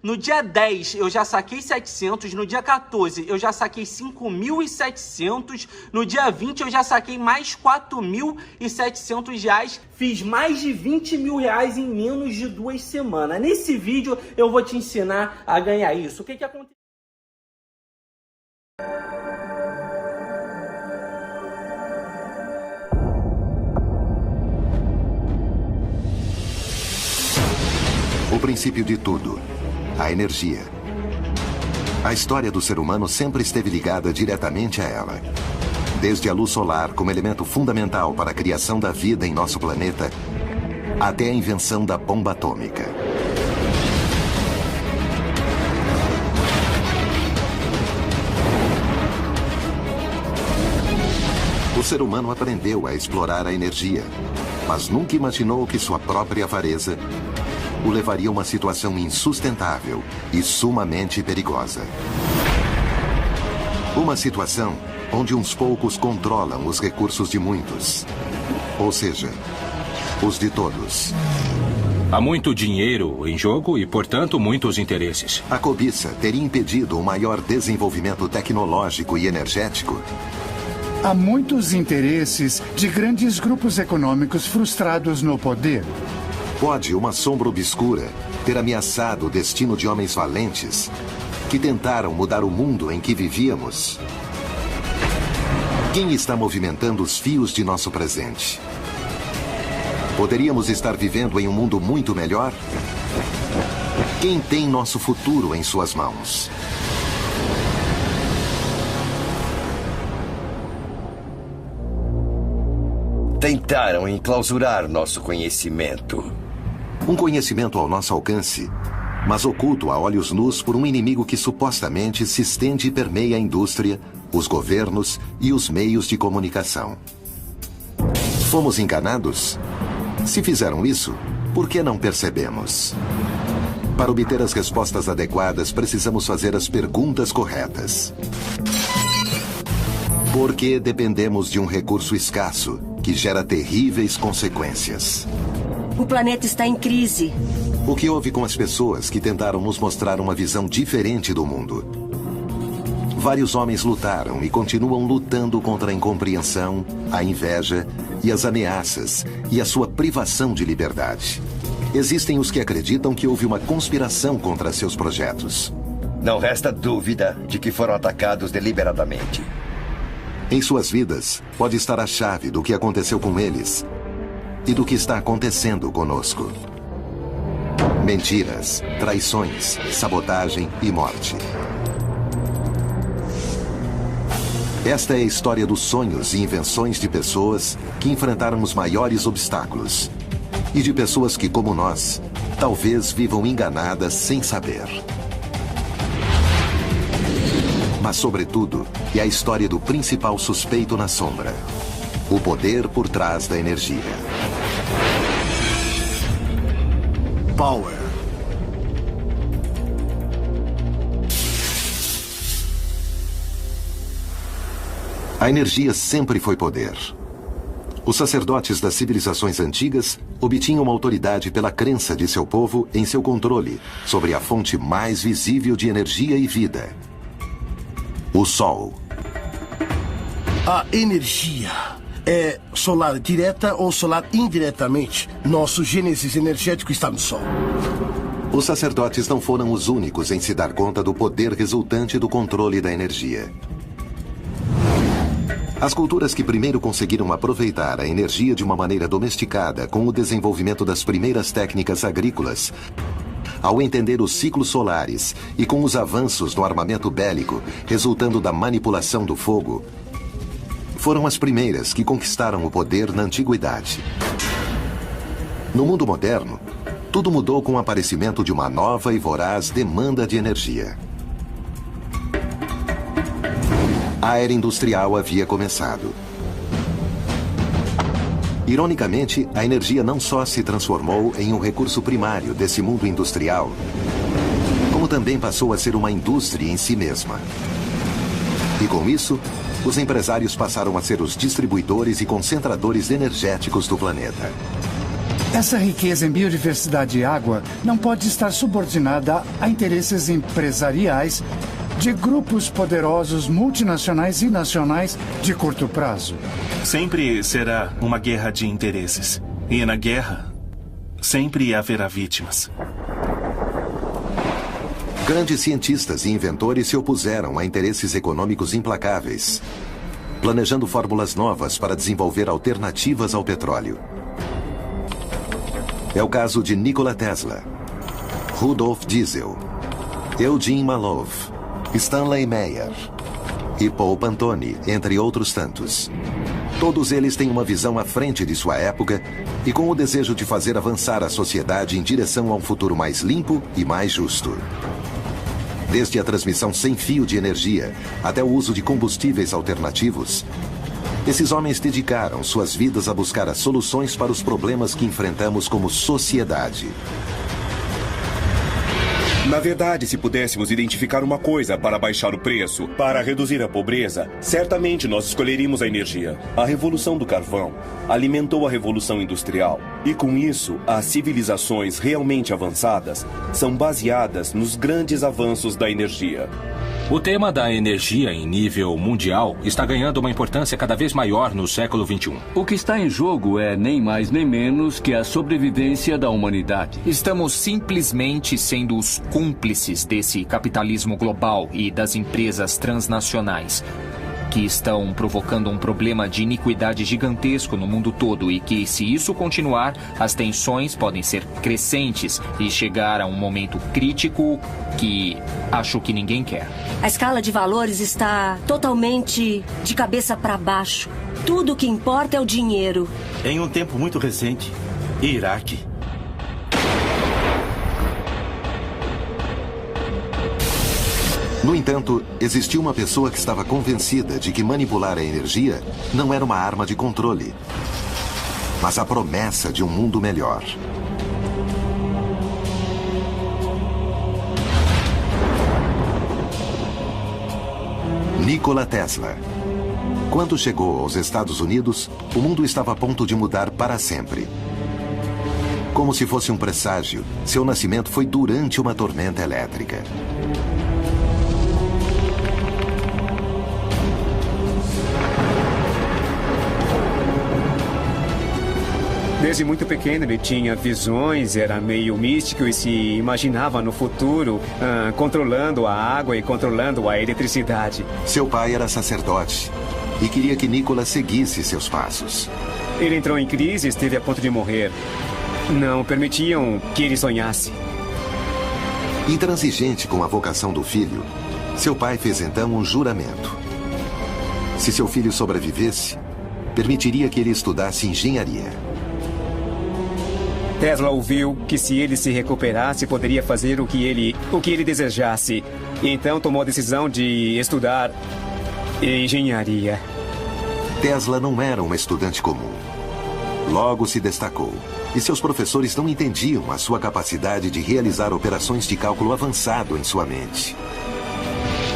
No dia 10, eu já saquei 700. No dia 14, eu já saquei 5.700. No dia 20, eu já saquei mais 4.700 reais. Fiz mais de 20 mil reais em menos de 2 semanas. Nesse vídeo, eu vou te ensinar a ganhar isso. O que aconteceu? O princípio de tudo. A energia. A história do ser humano sempre esteve ligada diretamente a ela. Desde a luz solar como elemento fundamental para a criação da vida em nosso planeta, até a invenção da bomba atômica. O ser humano aprendeu a explorar a energia, mas nunca imaginou que sua própria avareza o levaria a uma situação insustentável e sumamente perigosa. Uma situação onde uns poucos controlam os recursos de muitos. Ou seja, os de todos. Há muito dinheiro em jogo e, portanto, muitos interesses. A cobiça teria impedido o maior desenvolvimento tecnológico e energético. Há muitos interesses de grandes grupos econômicos frustrados no poder. Pode uma sombra obscura ter ameaçado o destino de homens valentes que tentaram mudar o mundo em que vivíamos? Quem está movimentando os fios de nosso presente? Poderíamos estar vivendo em um mundo muito melhor? Quem tem nosso futuro em suas mãos? Tentaram enclausurar nosso conhecimento. Um conhecimento ao nosso alcance, mas oculto a olhos nus por um inimigo que supostamente se estende e permeia a indústria, os governos e os meios de comunicação. Fomos enganados? Se fizeram isso, por que não percebemos? Para obter as respostas adequadas, precisamos fazer as perguntas corretas. Por que dependemos de um recurso escasso que gera terríveis consequências? O planeta está em crise. O que houve com as pessoas que tentaram nos mostrar uma visão diferente do mundo? Vários homens lutaram e continuam lutando contra a incompreensão, a inveja e as ameaças e a sua privação de liberdade. Existem os que acreditam que houve uma conspiração contra seus projetos. Não resta dúvida de que foram atacados deliberadamente. Em suas vidas, pode estar a chave do que aconteceu com eles e do que está acontecendo conosco. Mentiras, traições, sabotagem e morte. Esta é a história dos sonhos e invenções de pessoas que enfrentaram os maiores obstáculos. E de pessoas que, como nós, talvez vivam enganadas sem saber. Mas, sobretudo, é a história do principal suspeito na sombra. O poder por trás da energia. Power. A energia sempre foi poder. Os sacerdotes das civilizações antigas obtinham autoridade pela crença de seu povo em seu controle sobre a fonte mais visível de energia e vida. O Sol. A energia é solar direta ou solar indiretamente. Nosso gênesis energético está no Sol. Os sacerdotes não foram os únicos em se dar conta do poder resultante do controle da energia. As culturas que primeiro conseguiram aproveitar a energia de uma maneira domesticada com o desenvolvimento das primeiras técnicas agrícolas, ao entender os ciclos solares e com os avanços no armamento bélico resultando da manipulação do fogo, foram as primeiras que conquistaram o poder na antiguidade. No mundo moderno, tudo mudou com o aparecimento de uma nova e voraz demanda de energia. A era industrial havia começado. Ironicamente, a energia não só se transformou em um recurso primário desse mundo industrial, como também passou a ser uma indústria em si mesma. E com isso, os empresários passaram a ser os distribuidores e concentradores energéticos do planeta. Essa riqueza em biodiversidade e água não pode estar subordinada a interesses empresariais de grupos poderosos multinacionais e nacionais de curto prazo. Sempre será uma guerra de interesses. E na guerra, sempre haverá vítimas. Grandes cientistas e inventores se opuseram a interesses econômicos implacáveis, planejando fórmulas novas para desenvolver alternativas ao petróleo. É o caso de Nikola Tesla, Rudolf Diesel, Eugene Malov, Stanley Meyer e Paul Pantone, entre outros tantos. Todos eles têm uma visão à frente de sua época e com o desejo de fazer avançar a sociedade em direção a um futuro mais limpo e mais justo. Desde a transmissão sem fio de energia até o uso de combustíveis alternativos, esses homens dedicaram suas vidas a buscar as soluções para os problemas que enfrentamos como sociedade. Na verdade, se pudéssemos identificar uma coisa para baixar o preço, para reduzir a pobreza, certamente nós escolheríamos a energia. A Revolução do Carvão alimentou a Revolução Industrial. E com isso, as civilizações realmente avançadas são baseadas nos grandes avanços da energia. O tema da energia em nível mundial está ganhando uma importância cada vez maior no século XXI. O que está em jogo é nem mais nem menos que a sobrevivência da humanidade. Estamos simplesmente sendo os cúmplices desse capitalismo global e das empresas transnacionais, que estão provocando um problema de iniquidade gigantesco no mundo todo e que, se isso continuar, as tensões podem ser crescentes e chegar a um momento crítico que acho que ninguém quer. A escala de valores está totalmente de cabeça para baixo. Tudo o que importa é o dinheiro. Em um tempo muito recente, Iraque. No entanto, existia uma pessoa que estava convencida de que manipular a energia não era uma arma de controle, mas a promessa de um mundo melhor. Nikola Tesla. Quando chegou aos Estados Unidos, o mundo estava a ponto de mudar para sempre. Como se fosse um presságio, seu nascimento foi durante uma tormenta elétrica. Desde muito pequeno ele tinha visões, era meio místico e se imaginava no futuro controlando a água e controlando a eletricidade. Seu pai era sacerdote e queria que Nikola seguisse seus passos. Ele entrou em crise e esteve a ponto de morrer. Não permitiam que ele sonhasse. Intransigente com a vocação do filho, seu pai fez então um juramento. Se seu filho sobrevivesse, permitiria que ele estudasse engenharia. Tesla ouviu que se ele se recuperasse, poderia fazer o que ele desejasse. E então tomou a decisão de estudar engenharia. Tesla não era uma estudante comum. Logo se destacou. E seus professores não entendiam a sua capacidade de realizar operações de cálculo avançado em sua mente.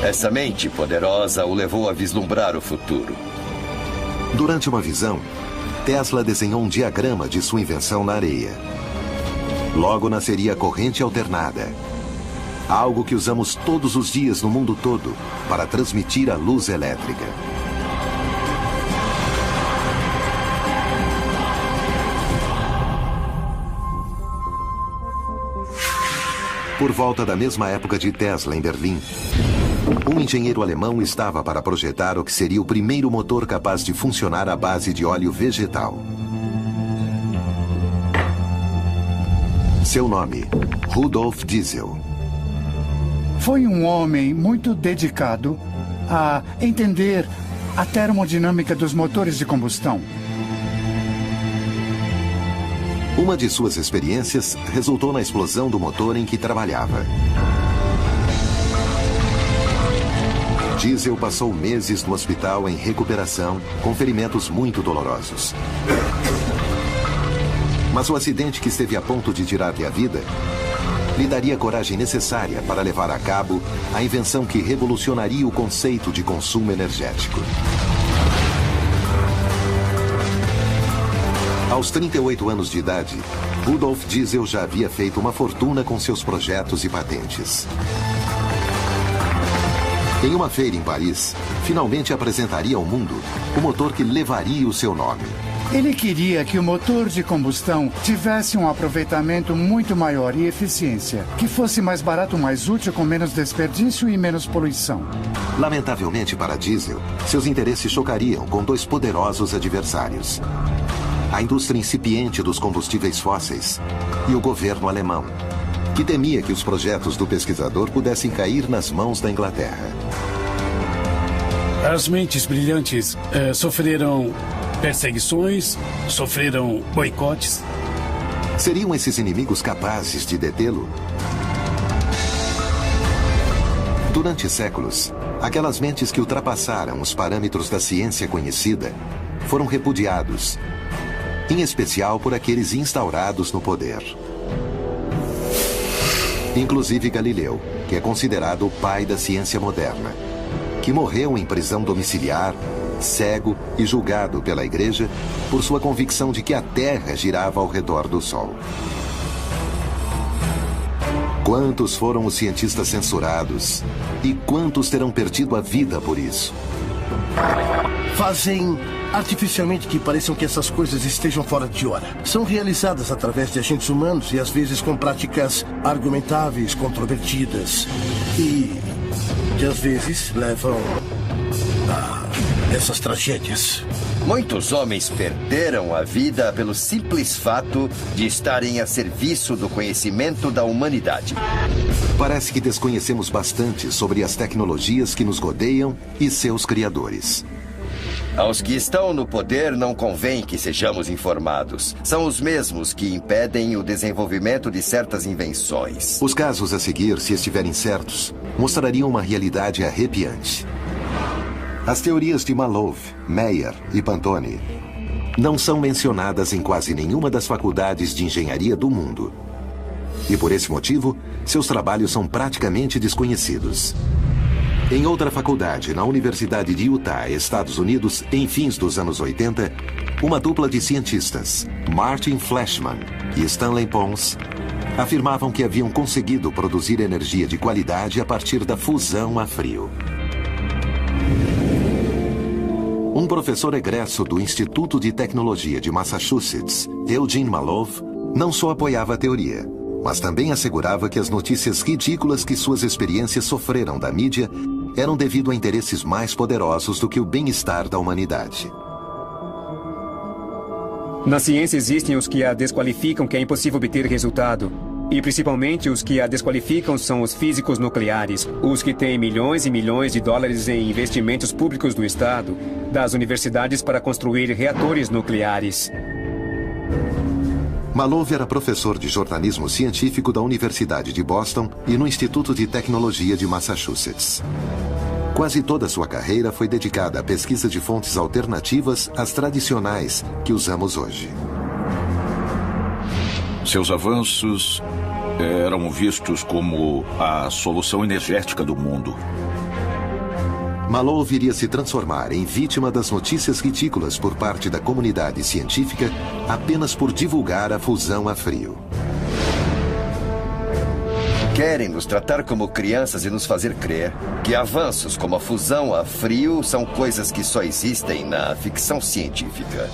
Essa mente poderosa o levou a vislumbrar o futuro. Durante uma visão, Tesla desenhou um diagrama de sua invenção na areia. Logo nasceria a corrente alternada, algo que usamos todos os dias no mundo todo para transmitir a luz elétrica. Por volta da mesma época de Tesla em Berlim, um engenheiro alemão estava para projetar o que seria o primeiro motor capaz de funcionar à base de óleo vegetal. Seu nome, Rudolf Diesel. Foi um homem muito dedicado a entender a termodinâmica dos motores de combustão. Uma de suas experiências resultou na explosão do motor em que trabalhava. Diesel passou meses no hospital em recuperação, com ferimentos muito dolorosos. Mas o acidente que esteve a ponto de tirar-lhe a vida lhe daria a coragem necessária para levar a cabo a invenção que revolucionaria o conceito de consumo energético. Aos 38 anos de idade, Rudolf Diesel já havia feito uma fortuna com seus projetos e patentes. Em uma feira em Paris, finalmente apresentaria ao mundo o motor que levaria o seu nome. Ele queria que o motor de combustão tivesse um aproveitamento muito maior e eficiência, que fosse mais barato, mais útil, com menos desperdício e menos poluição. Lamentavelmente para Diesel, seus interesses chocariam com dois poderosos adversários: a indústria incipiente dos combustíveis fósseis e o governo alemão, que temia que os projetos do pesquisador pudessem cair nas mãos da Inglaterra. As mentes brilhantes sofreram perseguições, sofreram boicotes. Seriam esses inimigos capazes de detê-lo? Durante séculos, aquelas mentes que ultrapassaram os parâmetros da ciência conhecida foram repudiados, em especial por aqueles instaurados no poder. Inclusive Galileu, que é considerado o pai da ciência moderna, que morreu em prisão domiciliar, cego e julgado pela Igreja por sua convicção de que a Terra girava ao redor do Sol. Quantos foram os cientistas censurados e quantos terão perdido a vida por isso? Fazem artificialmente que pareçam que essas coisas estejam fora de hora. São realizadas através de agentes humanos e às vezes com práticas argumentáveis, controvertidas e que às vezes levam a essas tragédias. Muitos homens perderam a vida pelo simples fato de estarem a serviço do conhecimento da humanidade. Parece que desconhecemos bastante sobre as tecnologias que nos rodeiam e seus criadores. Aos que estão no poder não convém que sejamos informados. São os mesmos que impedem o desenvolvimento de certas invenções. Os casos a seguir, se estiverem certos, mostrariam uma realidade arrepiante. As teorias de Malov, Meyer e Pantone não são mencionadas em quase nenhuma das faculdades de engenharia do mundo. E por esse motivo, seus trabalhos são praticamente desconhecidos. Em outra faculdade, na Universidade de Utah, Estados Unidos, em fins dos anos 80, uma dupla de cientistas, Martin Fleischmann e Stanley Pons, afirmavam que haviam conseguido produzir energia de qualidade a partir da fusão a frio. Um professor egresso do Instituto de Tecnologia de Massachusetts, Eugene Malov, não só apoiava a teoria, mas também assegurava que as notícias ridículas que suas experiências sofreram da mídia eram devido a interesses mais poderosos do que o bem-estar da humanidade. Na ciência existem os que a desqualificam, que é impossível obter resultado. E principalmente os que a desqualificam são os físicos nucleares, os que têm milhões e milhões de dólares em investimentos públicos do Estado, das universidades para construir reatores nucleares. Malov era professor de jornalismo científico da Universidade de Boston e no Instituto de Tecnologia de Massachusetts. Quase toda a sua carreira foi dedicada à pesquisa de fontes alternativas às tradicionais que usamos hoje. Seus avanços eram vistos como a solução energética do mundo. Malov iria se transformar em vítima das notícias ridículas por parte da comunidade científica apenas por divulgar a fusão a frio. Querem nos tratar como crianças e nos fazer crer que avanços como a fusão a frio são coisas que só existem na ficção científica.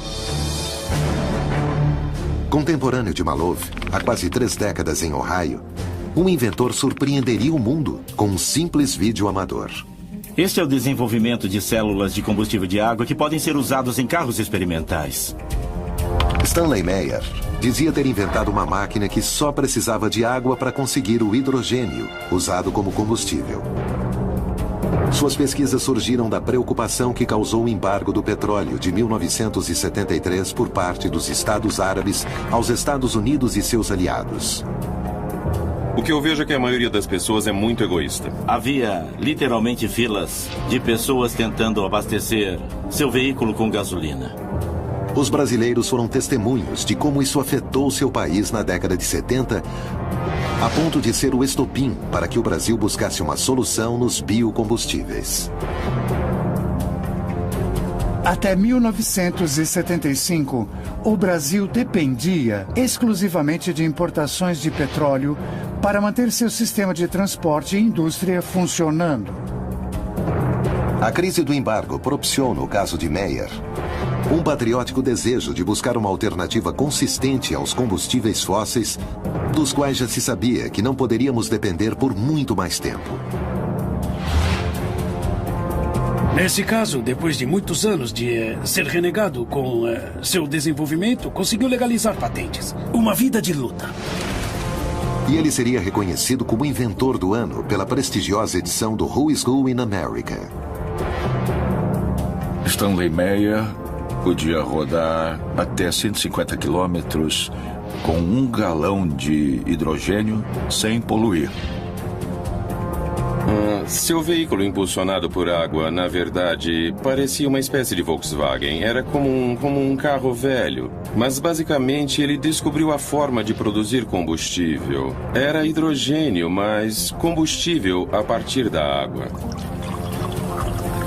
Contemporâneo de Malov, há quase 3 décadas em Ohio, um inventor surpreenderia o mundo com um simples vídeo amador. Este é o desenvolvimento de células de combustível de água que podem ser usados em carros experimentais. Stanley Meyer dizia ter inventado uma máquina que só precisava de água para conseguir o hidrogênio, usado como combustível. Suas pesquisas surgiram da preocupação que causou o embargo do petróleo de 1973 por parte dos Estados Árabes aos Estados Unidos e seus aliados. O que eu vejo é que a maioria das pessoas é muito egoísta. Havia literalmente filas de pessoas tentando abastecer seu veículo com gasolina. Os brasileiros foram testemunhos de como isso afetou seu país na década de 70, a ponto de ser o estopim para que o Brasil buscasse uma solução nos biocombustíveis. Até 1975, o Brasil dependia exclusivamente de importações de petróleo para manter seu sistema de transporte e indústria funcionando. A crise do embargo propiciou, no caso de Meyer, um patriótico desejo de buscar uma alternativa consistente aos combustíveis fósseis, dos quais já se sabia que não poderíamos depender por muito mais tempo. Nesse caso, depois de muitos anos de ser renegado com seu desenvolvimento, conseguiu legalizar patentes. Uma vida de luta. E ele seria reconhecido como inventor do ano pela prestigiosa edição do Who is Who in America. Stanley Meyer podia rodar até 150 quilômetros com 1 galão de hidrogênio sem poluir. Seu veículo impulsionado por água, na verdade, parecia uma espécie de Volkswagen. Era como um carro velho. Mas, basicamente, ele descobriu a forma de produzir combustível. Era hidrogênio, mas combustível a partir da água.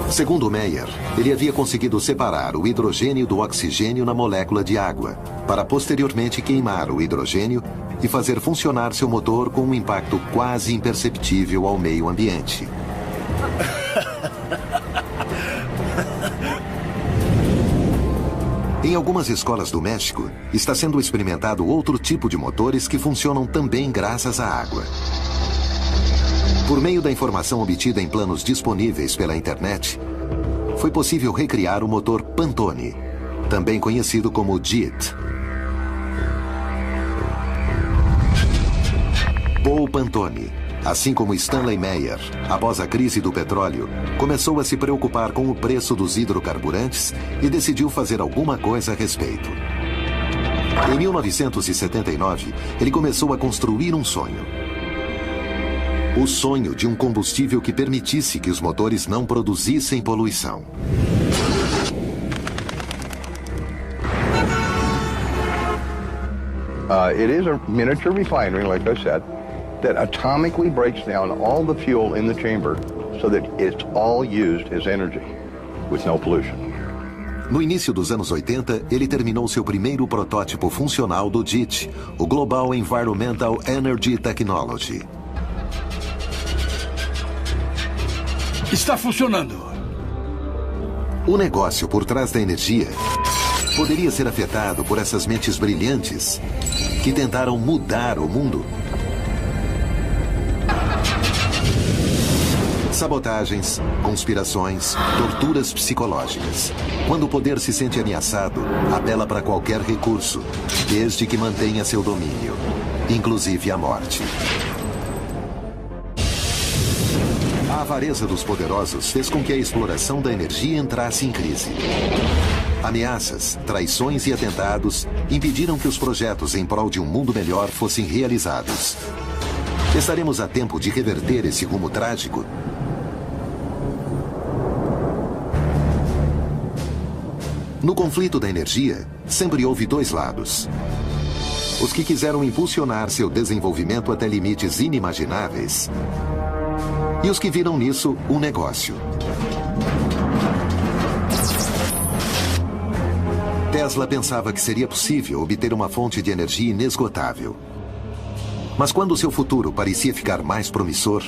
Segundo Meyer, ele havia conseguido separar o hidrogênio do oxigênio na molécula de água, para posteriormente queimar o hidrogênio e fazer funcionar seu motor com um impacto quase imperceptível ao meio ambiente. Em algumas escolas do México, está sendo experimentado outro tipo de motores que funcionam também graças à água. Por meio da informação obtida em planos disponíveis pela internet, foi possível recriar o motor Pantone, também conhecido como JIT. Paul Pantone, assim como Stanley Meyer, após a crise do petróleo, começou a se preocupar com o preço dos hidrocarburantes e decidiu fazer alguma coisa a respeito. Em 1979, ele começou a construir um sonho. O sonho de um combustível que permitisse que os motores não produzissem poluição. It is a miniature refinery, like I said, that atomically breaks down all the fuel in the chamber so that it's all used as energy with no pollution. No início dos anos 80, ele terminou seu primeiro protótipo funcional do JIT, o Global Environmental Energy Technology. Está funcionando. O negócio por trás da energia poderia ser afetado por essas mentes brilhantes que tentaram mudar o mundo. Sabotagens, conspirações, torturas psicológicas. Quando o poder se sente ameaçado, apela para qualquer recurso, desde que mantenha seu domínio, inclusive a morte. A avareza dos poderosos fez com que a exploração da energia entrasse em crise. Ameaças, traições e atentados impediram que os projetos em prol de um mundo melhor fossem realizados. Estaremos a tempo de reverter esse rumo trágico? No conflito da energia, sempre houve dois lados. Os que quiseram impulsionar seu desenvolvimento até limites inimagináveis e os que viram nisso um negócio. Tesla pensava que seria possível obter uma fonte de energia inesgotável. Mas quando seu futuro parecia ficar mais promissor,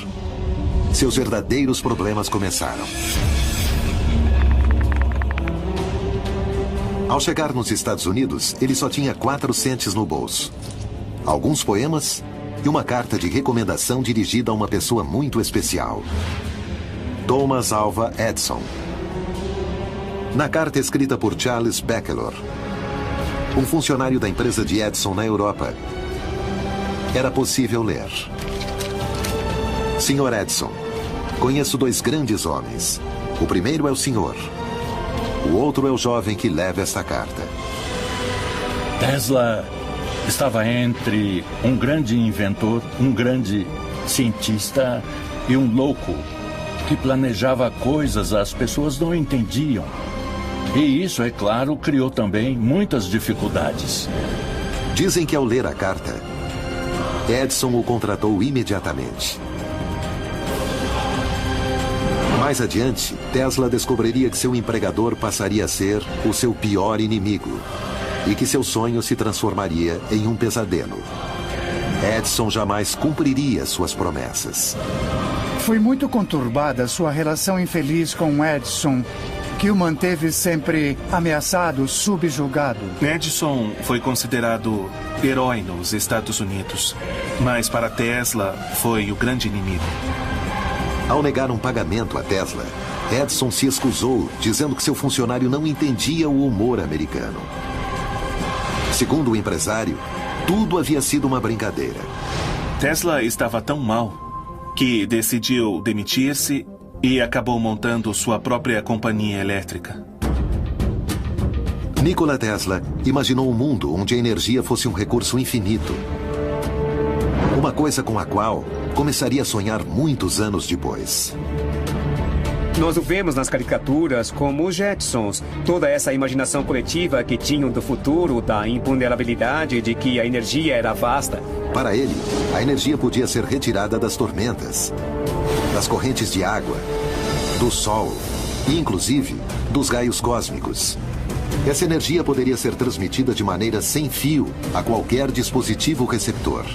seus verdadeiros problemas começaram. Ao chegar nos Estados Unidos, ele só tinha 4 centes no bolso, alguns poemas e uma carta de recomendação dirigida a uma pessoa muito especial, Thomas Alva Edison. Na carta escrita por Charles Beckelor, um funcionário da empresa de Edison na Europa, era possível ler: Sr. Edison, conheço 2 grandes homens. O primeiro é o senhor. O outro é o jovem que leva esta carta. Tesla estava entre um grande inventor, um grande cientista e um louco que planejava coisas as pessoas não entendiam. E isso, é claro, criou também muitas dificuldades. Dizem que ao ler a carta, Edison o contratou imediatamente. Mais adiante, Tesla descobriria que seu empregador passaria a ser o seu pior inimigo e que seu sonho se transformaria em um pesadelo. Edison jamais cumpriria suas promessas. Foi muito conturbada sua relação infeliz com Edison, que o manteve sempre ameaçado, subjugado. Edison foi considerado herói nos Estados Unidos, mas para Tesla foi o grande inimigo. Ao negar um pagamento a Tesla, Edison se excusou, dizendo que seu funcionário não entendia o humor americano. Segundo o empresário, tudo havia sido uma brincadeira. Tesla estava tão mal que decidiu demitir-se e acabou montando sua própria companhia elétrica. Nikola Tesla imaginou um mundo onde a energia fosse um recurso infinito. Uma coisa com a qual começaria a sonhar muitos anos depois. Nós o vemos nas caricaturas como os Jetsons. Toda essa imaginação coletiva que tinham do futuro, da imponderabilidade de que a energia era vasta. Para ele, a energia podia ser retirada das tormentas, das correntes de água, do sol e, inclusive, dos raios cósmicos. Essa energia poderia ser transmitida de maneira sem fio a qualquer dispositivo receptor.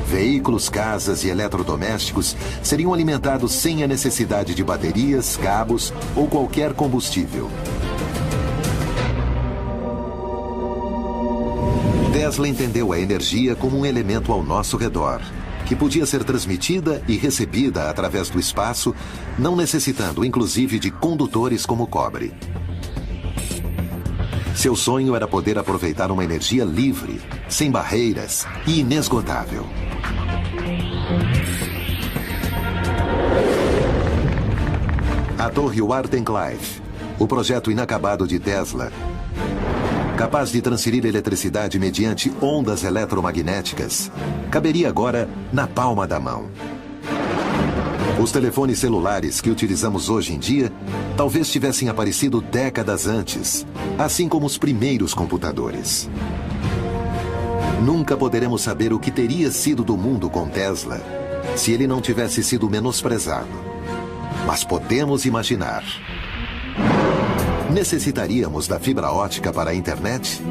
Veículos, casas e eletrodomésticos seriam alimentados sem a necessidade de baterias, cabos ou qualquer combustível. Tesla entendeu a energia como um elemento ao nosso redor, que podia ser transmitida e recebida através do espaço, não necessitando, inclusive, de condutores como o cobre. Seu sonho era poder aproveitar uma energia livre, sem barreiras e inesgotável. A torre Wardenclyffe, o projeto inacabado de Tesla, capaz de transferir eletricidade mediante ondas eletromagnéticas, caberia agora na palma da mão. Os telefones celulares que utilizamos hoje em dia talvez tivessem aparecido décadas antes, assim como os primeiros computadores. Nunca poderemos saber o que teria sido do mundo com Tesla se ele não tivesse sido menosprezado. Mas podemos imaginar. Necessitaríamos da fibra ótica para a internet?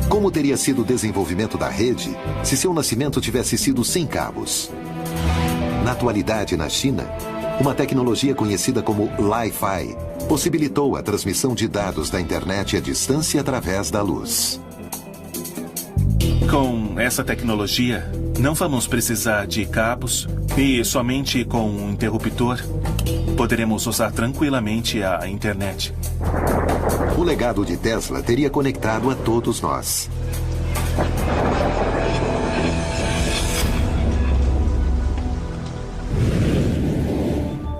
Como teria sido o desenvolvimento da rede se seu nascimento tivesse sido sem cabos? Na atualidade, na China, uma tecnologia conhecida como Li-Fi possibilitou a transmissão de dados da internet à distância através da luz. Com essa tecnologia, não vamos precisar de cabos e somente com um interruptor poderemos usar tranquilamente a internet. O legado de Tesla teria conectado a todos nós.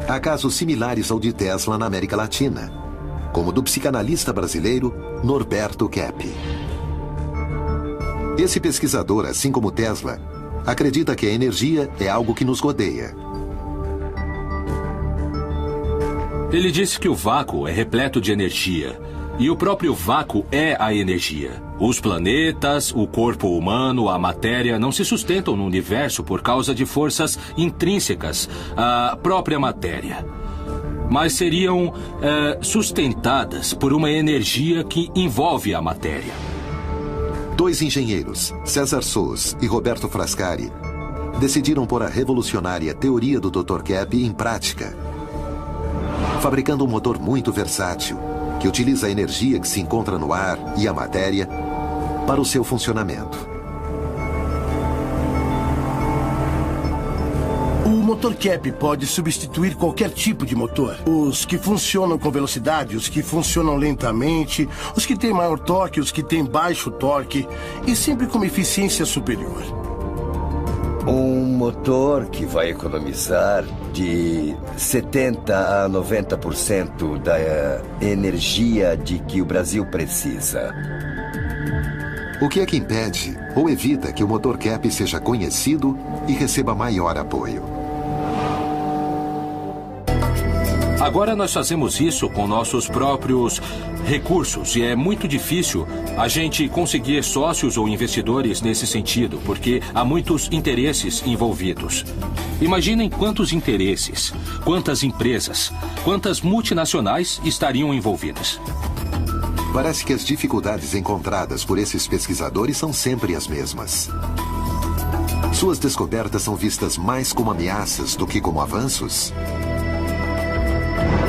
Há casos similares ao de Tesla na América Latina, como o do psicanalista brasileiro Norberto Kepp. Esse pesquisador, assim como Tesla, acredita que a energia é algo que nos rodeia. Ele disse que o vácuo é repleto de energia. E o próprio vácuo é a energia. Os planetas, o corpo humano, a matéria não se sustentam no universo por causa de forças intrínsecas à própria matéria. Mas seriam sustentadas por uma energia que envolve a matéria. Dois engenheiros, César Sous e Roberto Frascari, decidiram pôr a revolucionária teoria do Dr. Kepp em prática, fabricando um motor muito versátil, que utiliza a energia que se encontra no ar e a matéria para o seu funcionamento. O motor Kepp pode substituir qualquer tipo de motor. Os que funcionam com velocidade, os que funcionam lentamente, os que têm maior torque, os que têm baixo torque e sempre com uma eficiência superior. Um motor que vai economizar de 70% a 90% da energia de que o Brasil precisa. O que é que impede ou evita que o motor Kepp seja conhecido e receba maior apoio? Agora nós fazemos isso com nossos próprios recursos e é muito difícil a gente conseguir sócios ou investidores nesse sentido, porque há muitos interesses envolvidos. Imaginem quantos interesses, quantas empresas, quantas multinacionais estariam envolvidas. Parece que as dificuldades encontradas por esses pesquisadores são sempre as mesmas. Suas descobertas são vistas mais como ameaças do que como avanços?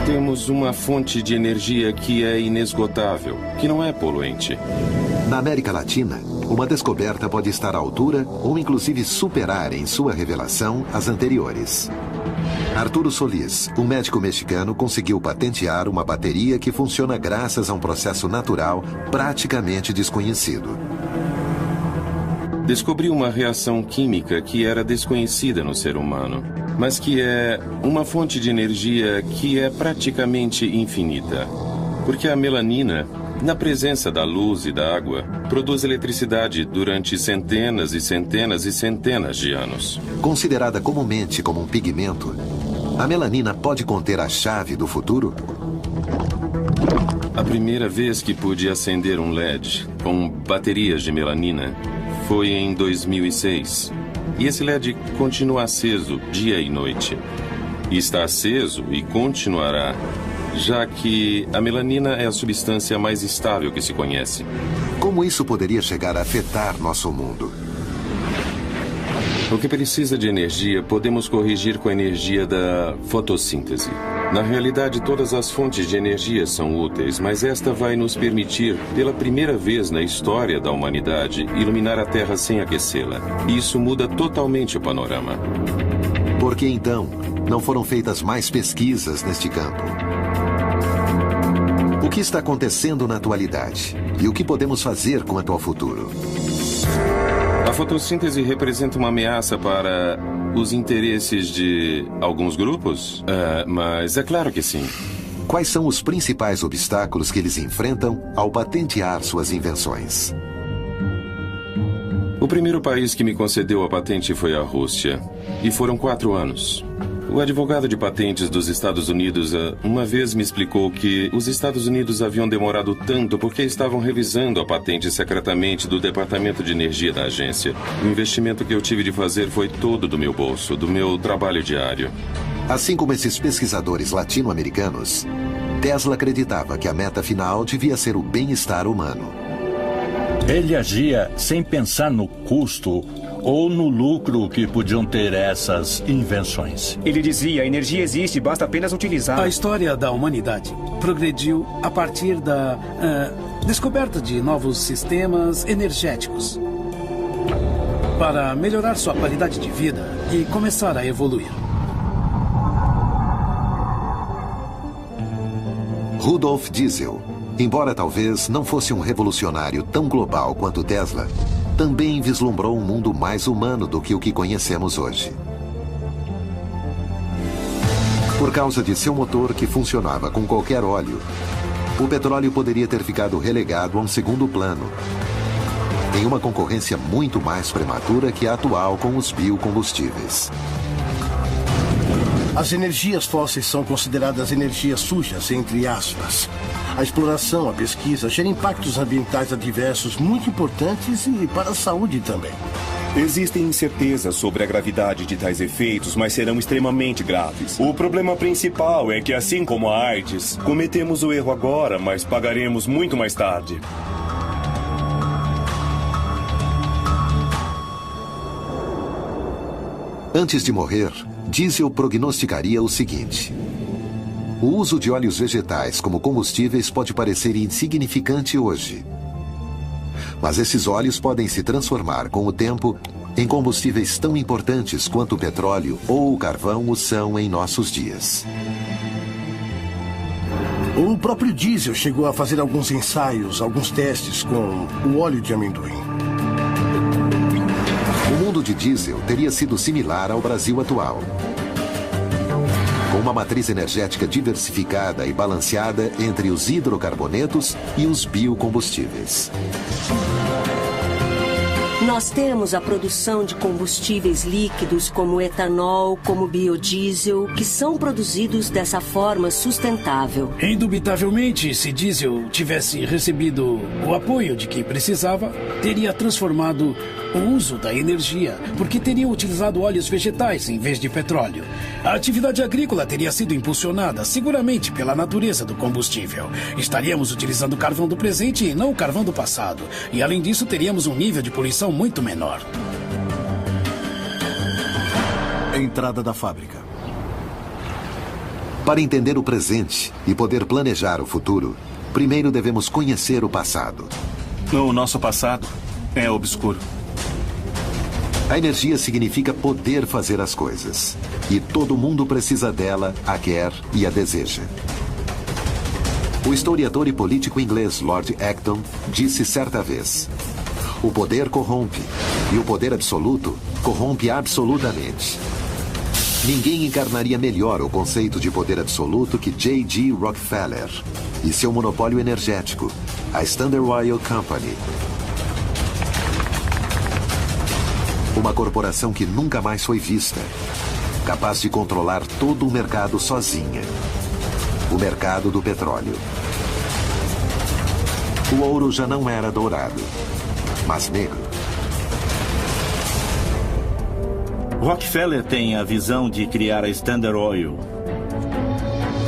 Temos uma fonte de energia que é inesgotável, que não é poluente. Na América Latina, uma descoberta pode estar à altura ou inclusive superar em sua revelação as anteriores. Arturo Solis, um médico mexicano, conseguiu patentear uma bateria que funciona graças a um processo natural praticamente desconhecido. Descobri uma reação química que era desconhecida no ser humano, mas que é uma fonte de energia que é praticamente infinita. Porque a melanina, na presença da luz e da água, produz eletricidade durante centenas e centenas e centenas de anos. Considerada comumente como um pigmento, a melanina pode conter a chave do futuro? A primeira vez que pude acender um LED com baterias de melanina foi em 2006. E esse LED continua aceso dia e noite. E está aceso e continuará, já que a melanina é a substância mais estável que se conhece. Como isso poderia chegar a afetar nosso mundo? O que precisa de energia, podemos corrigir com a energia da fotossíntese. Na realidade, todas as fontes de energia são úteis, mas esta vai nos permitir, pela primeira vez na história da humanidade, iluminar a Terra sem aquecê-la. E isso muda totalmente o panorama. Por que, então, não foram feitas mais pesquisas neste campo? O que está acontecendo na atualidade? E o que podemos fazer quanto ao futuro? A fotossíntese representa uma ameaça para os interesses de alguns grupos? Mas é claro que sim. Quais são os principais obstáculos que eles enfrentam ao patentear suas invenções? O primeiro país que me concedeu a patente foi a Rússia. E foram 4 anos. O advogado de patentes dos Estados Unidos uma vez me explicou que os Estados Unidos haviam demorado tanto porque estavam revisando a patente secretamente do Departamento de Energia da agência. O investimento que eu tive de fazer foi todo do meu bolso, do meu trabalho diário. Assim como esses pesquisadores latino-americanos, Tesla acreditava que a meta final devia ser o bem-estar humano. Ele agia sem pensar no custo ou no lucro que podiam ter essas invenções. Ele dizia, a energia existe, basta apenas utilizá-la. A história da humanidade progrediu a partir da descoberta de novos sistemas energéticos para melhorar sua qualidade de vida e começar a evoluir. Rudolf Diesel, embora talvez não fosse um revolucionário tão global quanto Tesla, também vislumbrou um mundo mais humano do que o que conhecemos hoje. Por causa de seu motor que funcionava com qualquer óleo, o petróleo poderia ter ficado relegado a um segundo plano, em uma concorrência muito mais prematura que a atual com os biocombustíveis. As energias fósseis são consideradas energias sujas, entre aspas. A exploração, a pesquisa, gera impactos ambientais adversos muito importantes e para a saúde também. Existem incertezas sobre a gravidade de tais efeitos, mas serão extremamente graves. O problema principal é que, assim como a AIDS, cometemos o erro agora, mas pagaremos muito mais tarde. Antes de morrer, Diesel prognosticaria o seguinte: o uso de óleos vegetais como combustíveis pode parecer insignificante hoje. Mas esses óleos podem se transformar com o tempo em combustíveis tão importantes quanto o petróleo ou o carvão o são em nossos dias. O próprio Diesel chegou a fazer alguns ensaios, alguns testes com o óleo de amendoim. O mundo de Diesel teria sido similar ao Brasil atual, com uma matriz energética diversificada e balanceada entre os hidrocarbonetos e os biocombustíveis. Nós temos a produção de combustíveis líquidos como etanol, como biodiesel, que são produzidos dessa forma sustentável. Indubitavelmente, se diesel tivesse recebido o apoio de quem precisava, teria transformado o uso da energia, porque teria utilizado óleos vegetais em vez de petróleo. A atividade agrícola teria sido impulsionada seguramente pela natureza do combustível. Estaríamos utilizando carvão do presente e não o carvão do passado. E além disso, teríamos um nível de poluição muito menor. Entrada da fábrica. Para entender o presente e poder planejar o futuro, primeiro devemos conhecer o passado. O nosso passado é obscuro. A energia significa poder fazer as coisas. E todo mundo precisa dela, a quer e a deseja. O historiador e político inglês Lord Acton disse certa vez: o poder corrompe, e o poder absoluto corrompe absolutamente. Ninguém encarnaria melhor o conceito de poder absoluto que J.G. Rockefeller e seu monopólio energético, a Standard Oil Company. Uma corporação que nunca mais foi vista, capaz de controlar todo o mercado sozinha. O mercado do petróleo. O ouro já não era dourado, mas negro. Rockefeller tem a visão de criar a Standard Oil,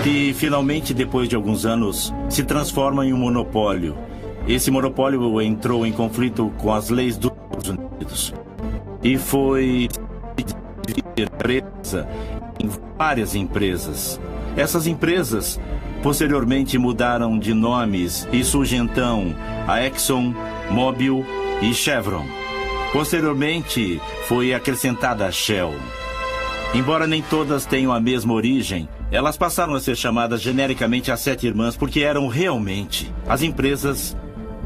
que finalmente, depois de alguns anos, se transforma em um monopólio. Esse monopólio entrou em conflito com as leis dos Estados Unidos e foi empresa em várias empresas. Essas empresas posteriormente mudaram de nomes e surge então a Exxon, Mobil e Chevron. Posteriormente foi acrescentada a Shell. Embora nem todas tenham a mesma origem, elas passaram a ser chamadas genericamente as Sete Irmãs porque eram realmente as empresas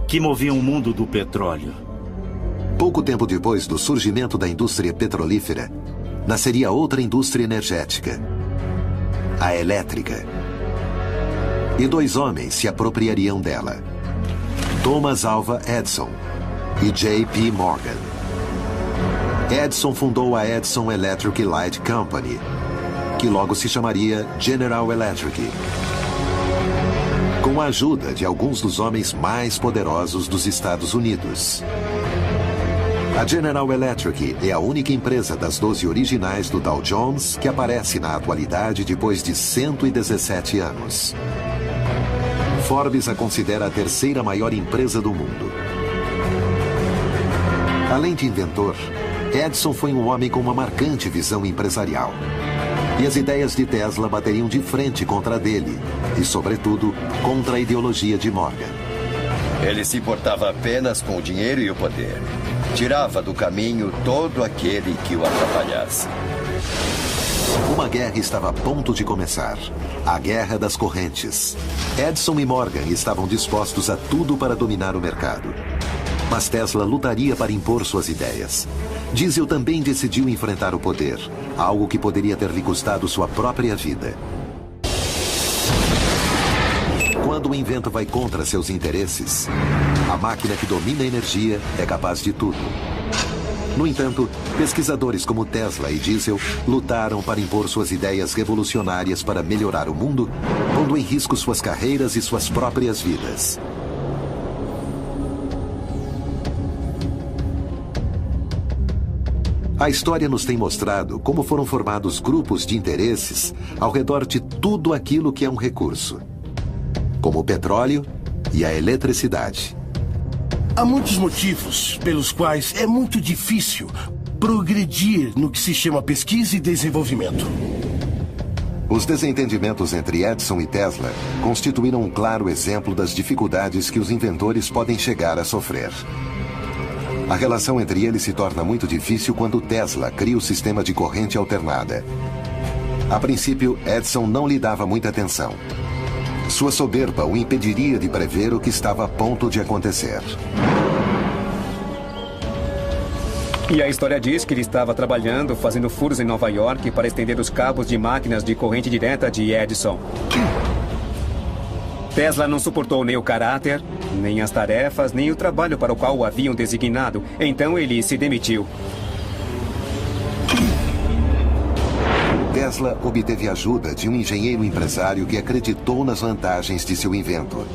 que moviam o mundo do petróleo. Pouco tempo depois do surgimento da indústria petrolífera, nasceria outra indústria energética, a elétrica. E dois homens se apropriariam dela: Thomas Alva Edison e J.P. Morgan. Edison fundou a Edison Electric Light Company, que logo se chamaria General Electric, com a ajuda de alguns dos homens mais poderosos dos Estados Unidos. A General Electric é a única empresa das 12 originais do Dow Jones que aparece na atualidade depois de 117 anos. Forbes a considera a terceira maior empresa do mundo. Além de inventor, Edison foi um homem com uma marcante visão empresarial. E as ideias de Tesla bateriam de frente contra a dele, e, sobretudo, contra a ideologia de Morgan. Ele se importava apenas com o dinheiro e o poder. Tirava do caminho todo aquele que o atrapalhasse. Uma guerra estava a ponto de começar. A Guerra das Correntes. Edison e Morgan estavam dispostos a tudo para dominar o mercado. Mas Tesla lutaria para impor suas ideias. Diesel também decidiu enfrentar o poder, algo que poderia ter lhe custado sua própria vida. Quando o invento vai contra seus interesses, a máquina que domina a energia é capaz de tudo. No entanto, pesquisadores como Tesla e Diesel lutaram para impor suas ideias revolucionárias para melhorar o mundo, pondo em risco suas carreiras e suas próprias vidas. A história nos tem mostrado como foram formados grupos de interesses ao redor de tudo aquilo que é um recurso, como o petróleo e a eletricidade. Há muitos motivos pelos quais é muito difícil progredir no que se chama pesquisa e desenvolvimento. Os desentendimentos entre Edison e Tesla constituíram um claro exemplo das dificuldades que os inventores podem chegar a sofrer. A relação entre eles se torna muito difícil quando Tesla cria o sistema de corrente alternada. A princípio, Edison não lhe dava muita atenção. Sua soberba o impediria de prever o que estava a ponto de acontecer. E a história diz que ele estava trabalhando, fazendo furos em Nova York para estender os cabos de máquinas de corrente direta de Edison. Tesla não suportou nem o caráter, nem as tarefas, nem o trabalho para o qual o haviam designado. Então ele se demitiu. Tesla obteve ajuda de um engenheiro empresário que acreditou nas vantagens de seu invento.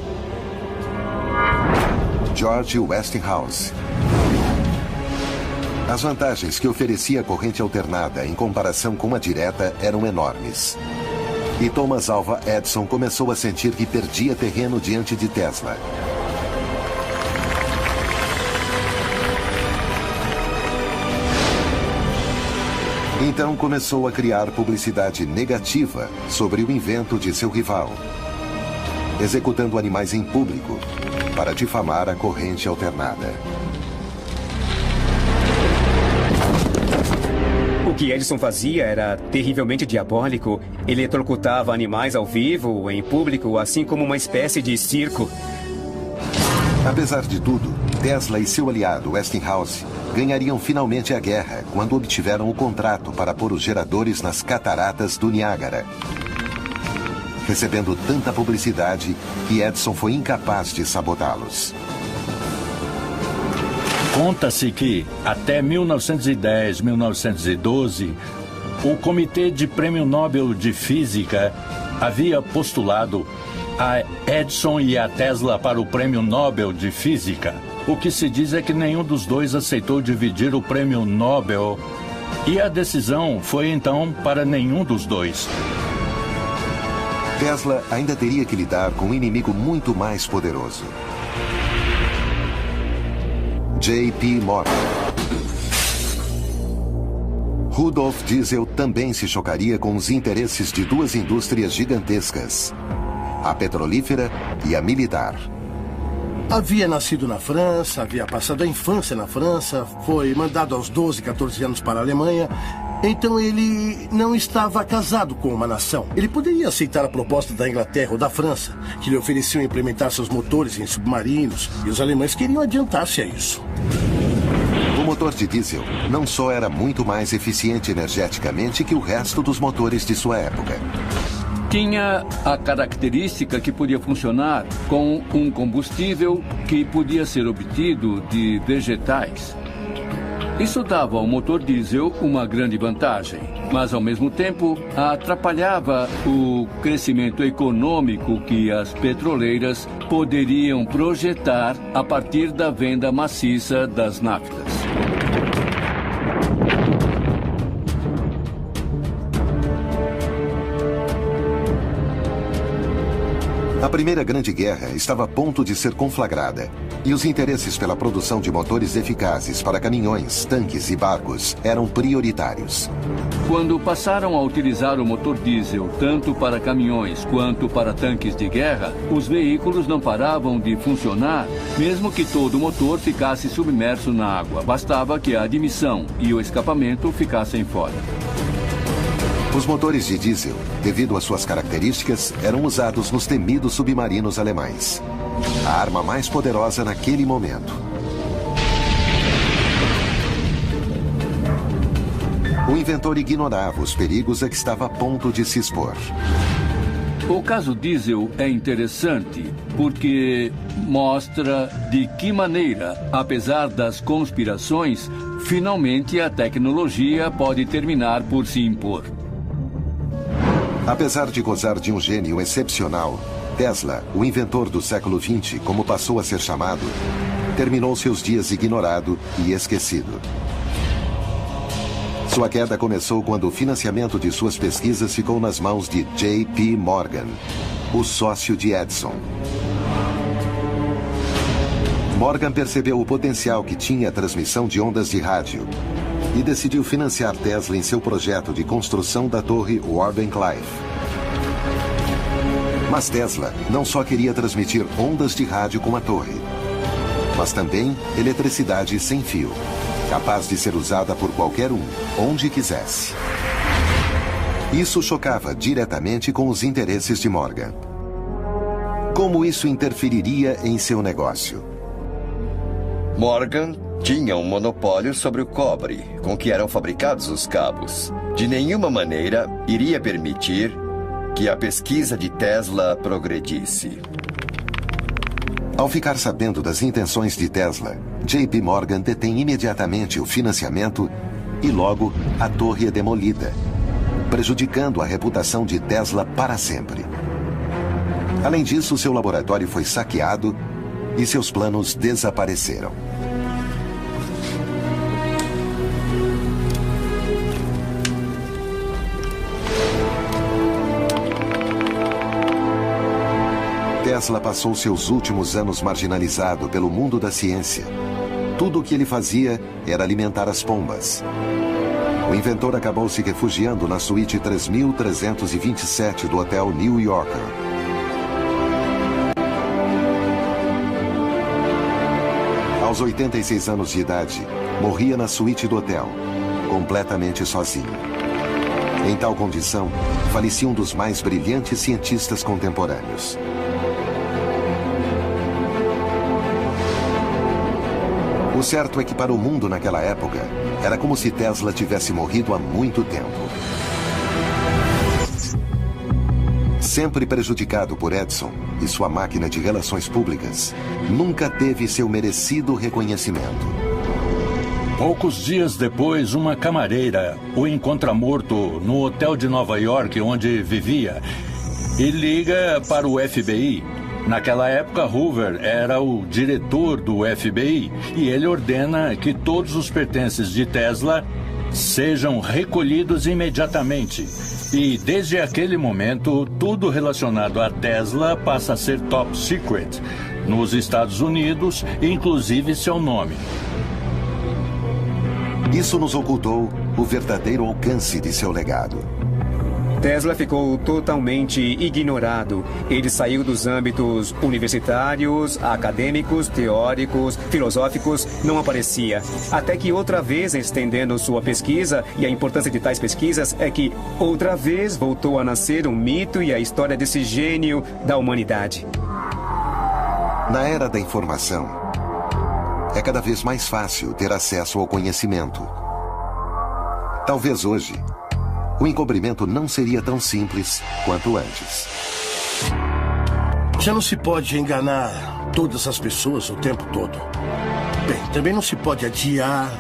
George Westinghouse. As vantagens que oferecia a corrente alternada em comparação com a direta eram enormes. E Thomas Alva Edison começou a sentir que perdia terreno diante de Tesla. Então começou a criar publicidade negativa sobre o invento de seu rival, executando animais em público para difamar a corrente alternada. O que Edison fazia era terrivelmente diabólico. Ele eletrocutava animais ao vivo, em público, assim como uma espécie de circo. Apesar de tudo, Tesla e seu aliado Westinghouse ganhariam finalmente a guerra quando obtiveram o contrato para pôr os geradores nas cataratas do Niágara, recebendo tanta publicidade que Edison foi incapaz de sabotá-los. Conta-se que, até 1910, 1912, o Comitê de Prêmio Nobel de Física havia postulado a Edison e a Tesla para o Prêmio Nobel de Física. O que se diz é que nenhum dos dois aceitou dividir o Prêmio Nobel e a decisão foi então para nenhum dos dois. Tesla ainda teria que lidar com um inimigo muito mais poderoso. J.P. Morgan. Rudolf Diesel também se chocaria com os interesses de duas indústrias gigantescas, a petrolífera e a militar. Havia nascido na França, havia passado a infância na França, foi mandado aos 12, 14 anos para a Alemanha. Então ele não estava casado com uma nação. Ele poderia aceitar a proposta da Inglaterra ou da França, que lhe ofereciam implementar seus motores em submarinos, e os alemães queriam adiantar-se a isso. O motor de diesel não só era muito mais eficiente energeticamente que o resto dos motores de sua época. Tinha a característica que podia funcionar com um combustível que podia ser obtido de vegetais. Isso dava ao motor diesel uma grande vantagem, mas ao mesmo tempo atrapalhava o crescimento econômico que as petroleiras poderiam projetar a partir da venda maciça das naftas. A Primeira Grande Guerra estava a ponto de ser conflagrada, e os interesses pela produção de motores eficazes para caminhões, tanques e barcos eram prioritários. Quando passaram a utilizar o motor diesel tanto para caminhões quanto para tanques de guerra, os veículos não paravam de funcionar, mesmo que todo o motor ficasse submerso na água. Bastava que a admissão e o escapamento ficassem fora. Os motores de diesel, devido às suas características, eram usados nos temidos submarinos alemães. A arma mais poderosa naquele momento. O inventor ignorava os perigos a que estava a ponto de se expor. O caso diesel é interessante porque mostra de que maneira, apesar das conspirações, finalmente a tecnologia pode terminar por se impor. Apesar de gozar de um gênio excepcional, Tesla, o inventor do século XX, como passou a ser chamado, terminou seus dias ignorado e esquecido. Sua queda começou quando o financiamento de suas pesquisas ficou nas mãos de J.P. Morgan, o sócio de Edison. Morgan percebeu o potencial que tinha a transmissão de ondas de rádio e decidiu financiar Tesla em seu projeto de construção da torre Wardenclyffe. Mas Tesla não só queria transmitir ondas de rádio com a torre, mas também eletricidade sem fio, capaz de ser usada por qualquer um, onde quisesse. Isso chocava diretamente com os interesses de Morgan. Como isso interferiria em seu negócio? Morgan tinha um monopólio sobre o cobre com que eram fabricados os cabos. De nenhuma maneira iria permitir que a pesquisa de Tesla progredisse. Ao ficar sabendo das intenções de Tesla, JP Morgan detém imediatamente o financiamento e logo a torre é demolida, prejudicando a reputação de Tesla para sempre. Além disso, seu laboratório foi saqueado e seus planos desapareceram. Tesla passou seus últimos anos marginalizado pelo mundo da ciência. Tudo o que ele fazia era alimentar as pombas. O inventor acabou se refugiando na suíte 3327 do Hotel New Yorker. Aos 86 anos de idade, morria na suíte do hotel, completamente sozinho. Em tal condição, falecia um dos mais brilhantes cientistas contemporâneos. O certo é que para o mundo naquela época, era como se Tesla tivesse morrido há muito tempo. Sempre prejudicado por Edison e sua máquina de relações públicas, nunca teve seu merecido reconhecimento. Poucos dias depois, uma camareira o encontra morto no hotel de Nova York onde vivia e liga para o FBI. Naquela época, Hoover era o diretor do FBI e ele ordena que todos os pertences de Tesla sejam recolhidos imediatamente. E desde aquele momento, tudo relacionado a Tesla passa a ser top secret nos Estados Unidos, inclusive seu nome. Isso nos ocultou o verdadeiro alcance de seu legado. Tesla ficou totalmente ignorado. Ele saiu dos âmbitos universitários, acadêmicos, teóricos, filosóficos, não aparecia. Até que outra vez, estendendo sua pesquisa, e a importância de tais pesquisas é que outra vez voltou a nascer um mito e a história desse gênio da humanidade. Na era da informação, é cada vez mais fácil ter acesso ao conhecimento. Talvez hoje, o encobrimento não seria tão simples quanto antes. Já não se pode enganar todas as pessoas o tempo todo. Bem, também não se pode adiar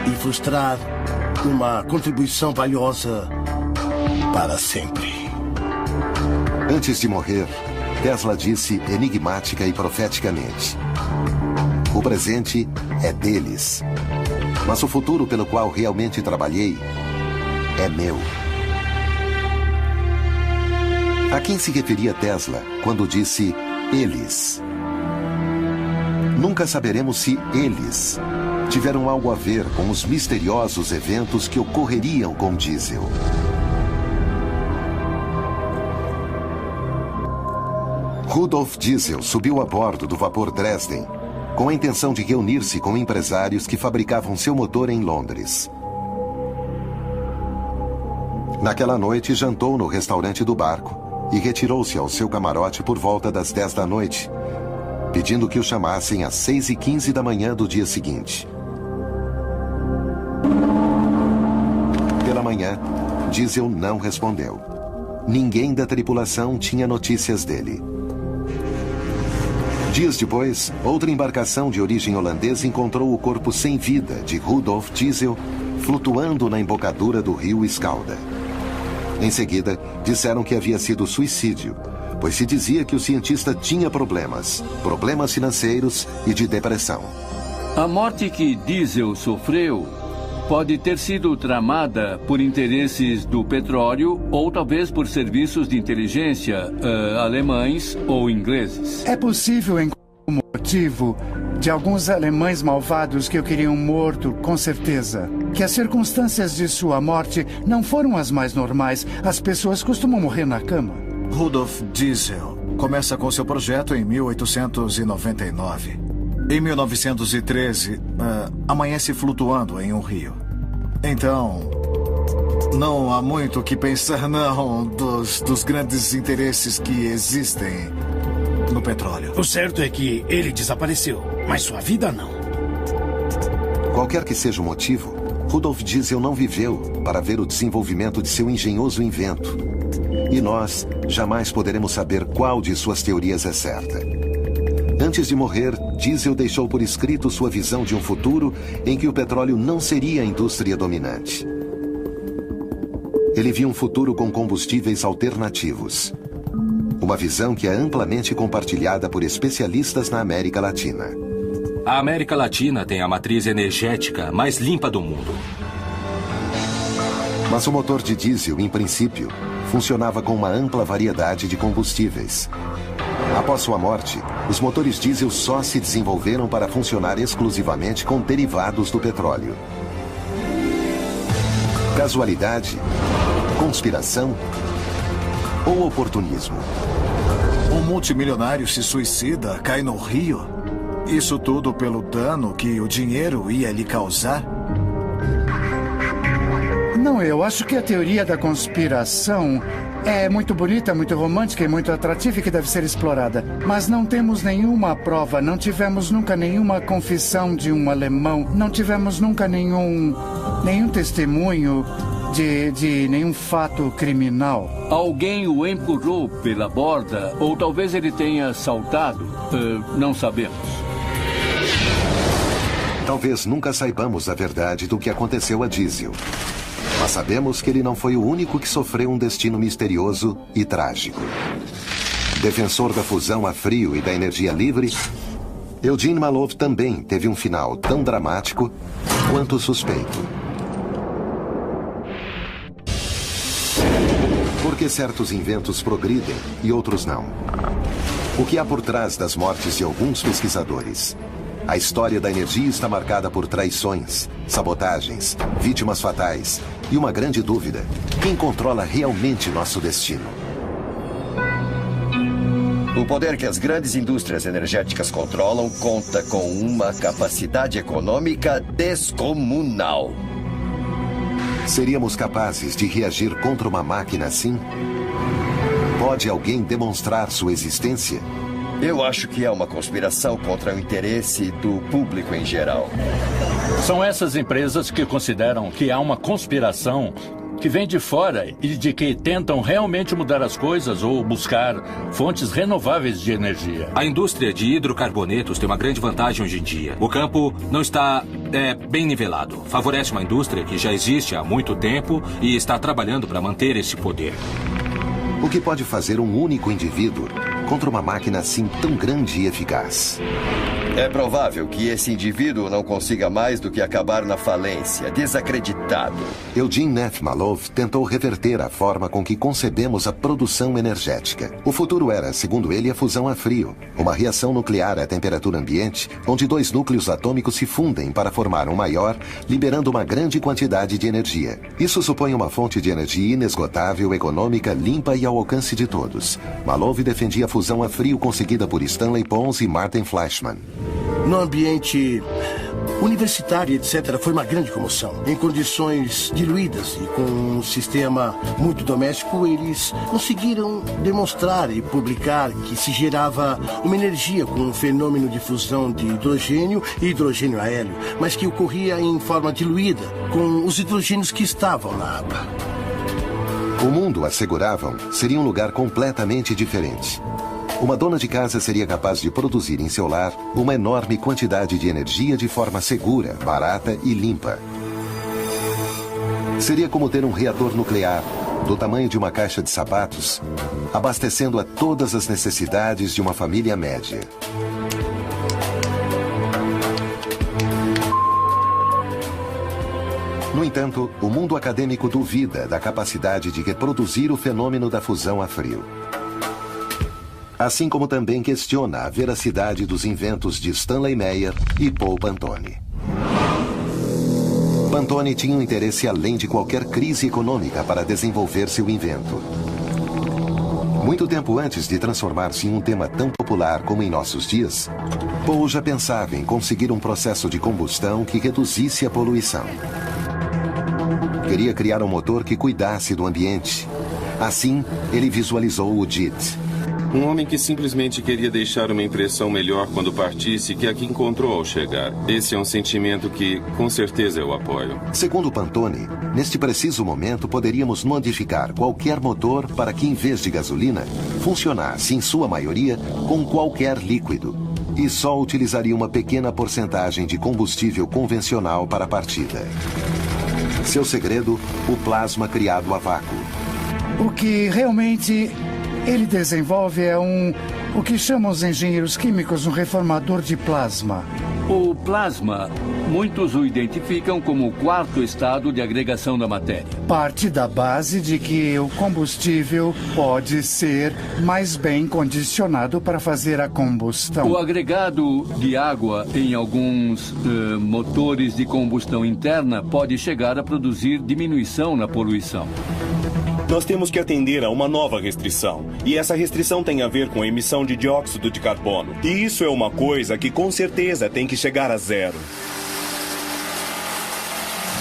e frustrar uma contribuição valiosa para sempre. Antes de morrer, Tesla disse enigmática e profeticamente: o presente é deles, mas o futuro pelo qual realmente trabalhei é meu. A quem se referia Tesla quando disse eles? Nunca saberemos se eles tiveram algo a ver com os misteriosos eventos que ocorreriam com diesel. Rudolf Diesel subiu a bordo do vapor Dresden com a intenção de reunir-se com empresários que fabricavam seu motor em Londres. Naquela noite, jantou no restaurante do barco e retirou-se ao seu camarote por volta das 10 da noite, pedindo que o chamassem às 6h15 da manhã do dia seguinte. Pela manhã, Diesel não respondeu. Ninguém da tripulação tinha notícias dele. Dias depois, outra embarcação de origem holandesa encontrou o corpo sem vida de Rudolf Diesel flutuando na embocadura do rio Escalda. Em seguida, disseram que havia sido suicídio, pois se dizia que o cientista tinha problemas financeiros e de depressão. A morte que Diesel sofreu pode ter sido tramada por interesses do petróleo ou talvez por serviços de inteligência alemães ou ingleses. É possível encontrar o motivo de alguns alemães malvados que o queriam morto, com certeza. Que as circunstâncias de sua morte não foram as mais normais. As pessoas costumam morrer na cama. Rudolf Diesel começa com seu projeto em 1899. Em 1913, amanhece flutuando em um rio. Então, não há muito o que pensar, não, dos grandes interesses que existem no petróleo. O certo é que ele desapareceu, mas sua vida não. Qualquer que seja o motivo, Rudolf Diesel não viveu para ver o desenvolvimento de seu engenhoso invento. E nós jamais poderemos saber qual de suas teorias é certa. Antes de morrer, Diesel deixou por escrito sua visão de um futuro em que o petróleo não seria a indústria dominante. Ele viu um futuro com combustíveis alternativos. Uma visão que é amplamente compartilhada por especialistas na América Latina. A América Latina tem a matriz energética mais limpa do mundo. Mas o motor de diesel, em princípio, funcionava com uma ampla variedade de combustíveis. Após sua morte, os motores diesel só se desenvolveram para funcionar exclusivamente com derivados do petróleo. Casualidade? Conspiração? Ou oportunismo? Um multimilionário se suicida, cai no rio. Isso tudo pelo dano que o dinheiro ia lhe causar? Não, eu acho que a teoria da conspiração é muito bonita, muito romântica e muito atrativa e que deve ser explorada. Mas não temos nenhuma prova, não tivemos nunca nenhuma confissão de um alemão, não tivemos nunca nenhum testemunho de nenhum fato criminal. Alguém o empurrou pela borda, ou talvez ele tenha saltado. Não sabemos. Talvez nunca saibamos a verdade do que aconteceu a Diesel. Mas sabemos que ele não foi o único que sofreu um destino misterioso e trágico. Defensor da fusão a frio e da energia livre, Eugene Malov também teve um final tão dramático quanto suspeito. Por que certos inventos progridem e outros não? O que há por trás das mortes de alguns pesquisadores? A história da energia está marcada por traições, sabotagens, vítimas fatais e uma grande dúvida: quem controla realmente nosso destino? O poder que as grandes indústrias energéticas controlam conta com uma capacidade econômica descomunal. Seríamos capazes de reagir contra uma máquina assim? Pode alguém demonstrar sua existência? Eu acho que é uma conspiração contra o interesse do público em geral. São essas empresas que consideram que há uma conspiração que vem de fora e de que tentam realmente mudar as coisas ou buscar fontes renováveis de energia. A indústria de hidrocarbonetos tem uma grande vantagem hoje em dia. O campo não está bem nivelado. Favorece uma indústria que já existe há muito tempo e está trabalhando para manter esse poder. O que pode fazer um único indivíduo contra uma máquina assim tão grande e eficaz? É provável que esse indivíduo não consiga mais do que acabar na falência, desacreditado. Eugene Neff Malov tentou reverter a forma com que concebemos a produção energética. O futuro era, segundo ele, a fusão a frio, uma reação nuclear à temperatura ambiente, onde dois núcleos atômicos se fundem para formar um maior, liberando uma grande quantidade de energia. Isso supõe uma fonte de energia inesgotável, econômica, limpa e ao alcance de todos. Malov defendia a fusão a frio conseguida por Stanley Pons e Martin Fleischmann. No ambiente universitário, etc., foi uma grande comoção. Em condições diluídas e com um sistema muito doméstico, eles conseguiram demonstrar e publicar que se gerava uma energia com um fenômeno de fusão de hidrogênio e hidrogênio a hélio, mas que ocorria em forma diluída, com os hidrogênios que estavam na água. O mundo, asseguravam, seria um lugar completamente diferente. Uma dona de casa seria capaz de produzir em seu lar uma enorme quantidade de energia de forma segura, barata e limpa. Seria como ter um reator nuclear, do tamanho de uma caixa de sapatos, abastecendo a todas as necessidades de uma família média. No entanto, o mundo acadêmico duvida da capacidade de reproduzir o fenômeno da fusão a frio. Assim como também questiona a veracidade dos inventos de Stanley Meyer e Paul Pantone. Pantone tinha um interesse além de qualquer crise econômica para desenvolver seu invento. Muito tempo antes de transformar-se em um tema tão popular como em nossos dias, Paul já pensava em conseguir um processo de combustão que reduzisse a poluição. Queria criar um motor que cuidasse do ambiente. Assim, ele visualizou o JIT. Um homem que simplesmente queria deixar uma impressão melhor quando partisse que a que encontrou ao chegar. Esse é um sentimento que, com certeza, eu apoio. Segundo Pantone, neste preciso momento poderíamos modificar qualquer motor para que, em vez de gasolina, funcionasse, em sua maioria, com qualquer líquido. E só utilizaria uma pequena porcentagem de combustível convencional para a partida. Seu segredo, o plasma criado a vácuo. O que realmente ele desenvolve é o que chamam os engenheiros químicos um reformador de plasma. O plasma, muitos o identificam como o quarto estado de agregação da matéria. Parte da base de que o combustível pode ser mais bem condicionado para fazer a combustão. O agregado de água em alguns motores de combustão interna pode chegar a produzir diminuição na poluição. Nós temos que atender a uma nova restrição. E essa restrição tem a ver com a emissão de dióxido de carbono. E isso é uma coisa que com certeza tem que chegar a zero.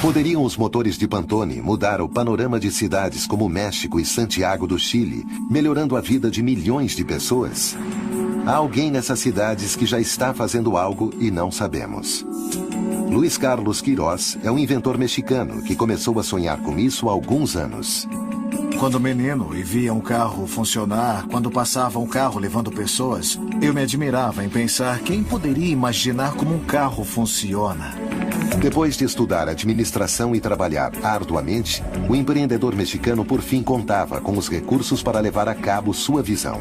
Poderiam os motores de Pantone mudar o panorama de cidades como México e Santiago do Chile, melhorando a vida de milhões de pessoas? Há alguém nessas cidades que já está fazendo algo e não sabemos. Luiz Carlos Queiroz é um inventor mexicano que começou a sonhar com isso há alguns anos. Quando menino e via um carro funcionar, quando passava um carro levando pessoas, eu me admirava em pensar quem poderia imaginar como um carro funciona. Depois de estudar administração e trabalhar arduamente, o empreendedor mexicano por fim contava com os recursos para levar a cabo sua visão.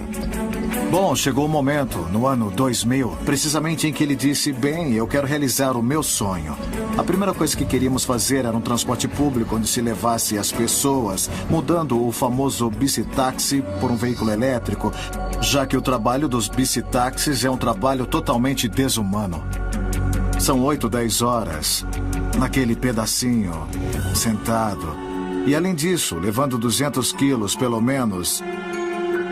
Bom, chegou o momento, no ano 2000, precisamente em que ele disse, bem, eu quero realizar o meu sonho. A primeira coisa que queríamos fazer era um transporte público onde se levasse as pessoas, mudando o famoso bicitaxi por um veículo elétrico, já que o trabalho dos bicitaxis é um trabalho totalmente desumano. São 8, 10 horas, naquele pedacinho, sentado. E além disso, levando 200 quilos, pelo menos,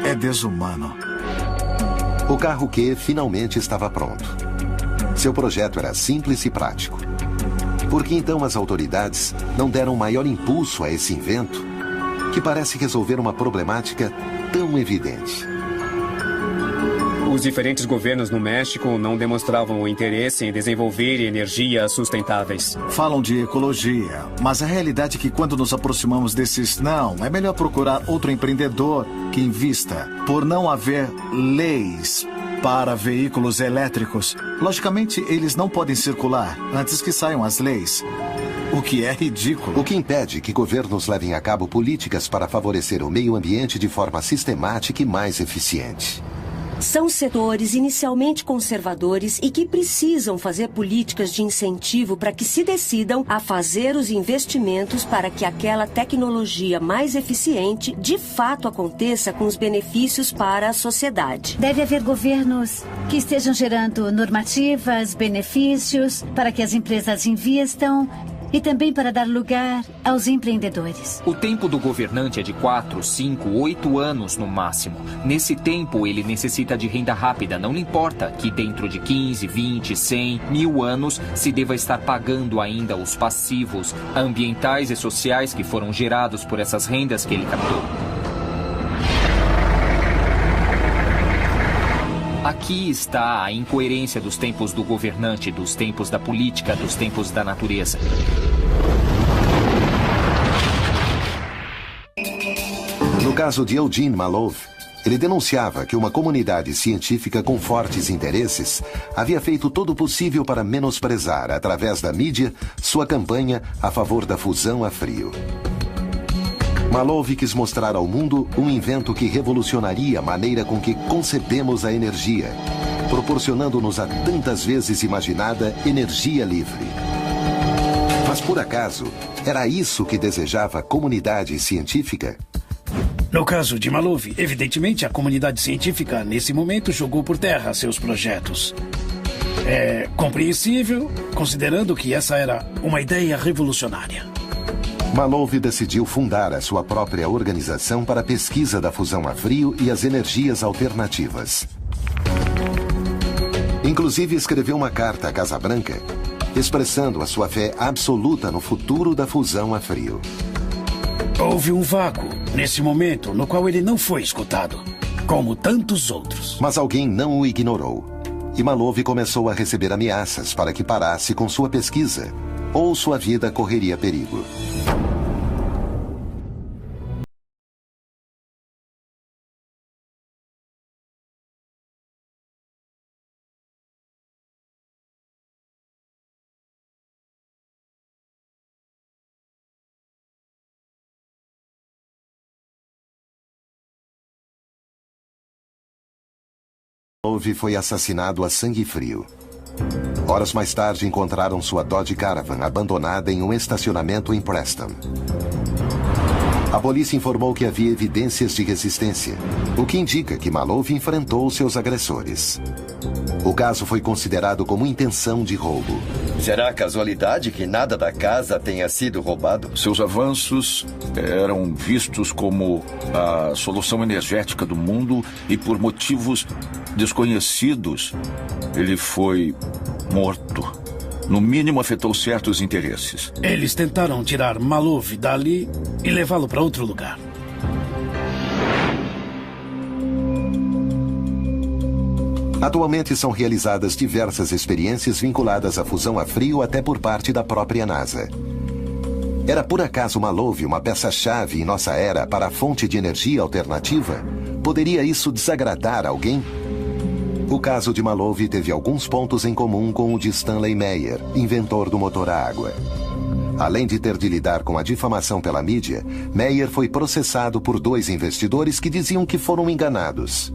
é desumano. O carro Q finalmente estava pronto. Seu projeto era simples e prático. Por que então as autoridades não deram maior impulso a esse invento, que parece resolver uma problemática tão evidente? Os diferentes governos no México não demonstravam o interesse em desenvolver energias sustentáveis. Falam de ecologia, mas a realidade é que quando nos aproximamos desses não, é melhor procurar outro empreendedor que invista. Por não haver leis para veículos elétricos, logicamente eles não podem circular antes que saiam as leis. O que é ridículo. O que impede que governos levem a cabo políticas para favorecer o meio ambiente de forma sistemática e mais eficiente. São setores inicialmente conservadores e que precisam fazer políticas de incentivo para que se decidam a fazer os investimentos para que aquela tecnologia mais eficiente de fato aconteça com os benefícios para a sociedade. Deve haver governos que estejam gerando normativas, benefícios para que as empresas invistam e também para dar lugar aos empreendedores. O tempo do governante é de 4, 5, 8 anos no máximo. Nesse tempo, ele necessita de renda rápida. Não lhe importa que dentro de 15, 20, 100, 1000 anos se deva estar pagando ainda os passivos ambientais e sociais que foram gerados por essas rendas que ele captou. Aqui está a incoerência dos tempos do governante, dos tempos da política, dos tempos da natureza. No caso de Eugene Malov, ele denunciava que uma comunidade científica com fortes interesses havia feito todo o possível para menosprezar, através da mídia, sua campanha a favor da fusão a frio. Malov quis mostrar ao mundo um invento que revolucionaria a maneira com que concebemos a energia, proporcionando-nos a tantas vezes imaginada energia livre. Mas por acaso, era isso que desejava a comunidade científica? No caso de Malov, evidentemente a comunidade científica nesse momento jogou por terra seus projetos. É compreensível, considerando que essa era uma ideia revolucionária. Malov decidiu fundar a sua própria organização para a pesquisa da fusão a frio e as energias alternativas. Inclusive escreveu uma carta à Casa Branca, expressando a sua fé absoluta no futuro da fusão a frio. Houve um vácuo, nesse momento, no qual ele não foi escutado. como tantos outros. Mas alguém não o ignorou. E Malov começou a receber ameaças para que parasse com sua pesquisa, ou sua vida correria perigo. Malov foi assassinado a sangue frio. Horas mais tarde, encontraram sua Dodge Caravan abandonada em um estacionamento em Preston. A polícia informou que havia evidências de resistência, o que indica que Malov enfrentou seus agressores. O caso foi considerado como intenção de roubo. Será casualidade que nada da casa tenha sido roubado? Seus avanços eram vistos como a solução energética do mundo e, por motivos desconhecidos, ele foi morto. No mínimo, afetou certos interesses. Eles tentaram tirar Malov dali e levá-lo para outro lugar. Atualmente são realizadas diversas experiências vinculadas à fusão a frio até por parte da própria NASA. Era por acaso Malov uma peça-chave em nossa era para a fonte de energia alternativa? Poderia isso desagradar alguém? O caso de Malov teve alguns pontos em comum com o de Stanley Meyer, inventor do motor a água. Além de ter de lidar com a difamação pela mídia, Meyer foi processado por 2 investidores que diziam que foram enganados.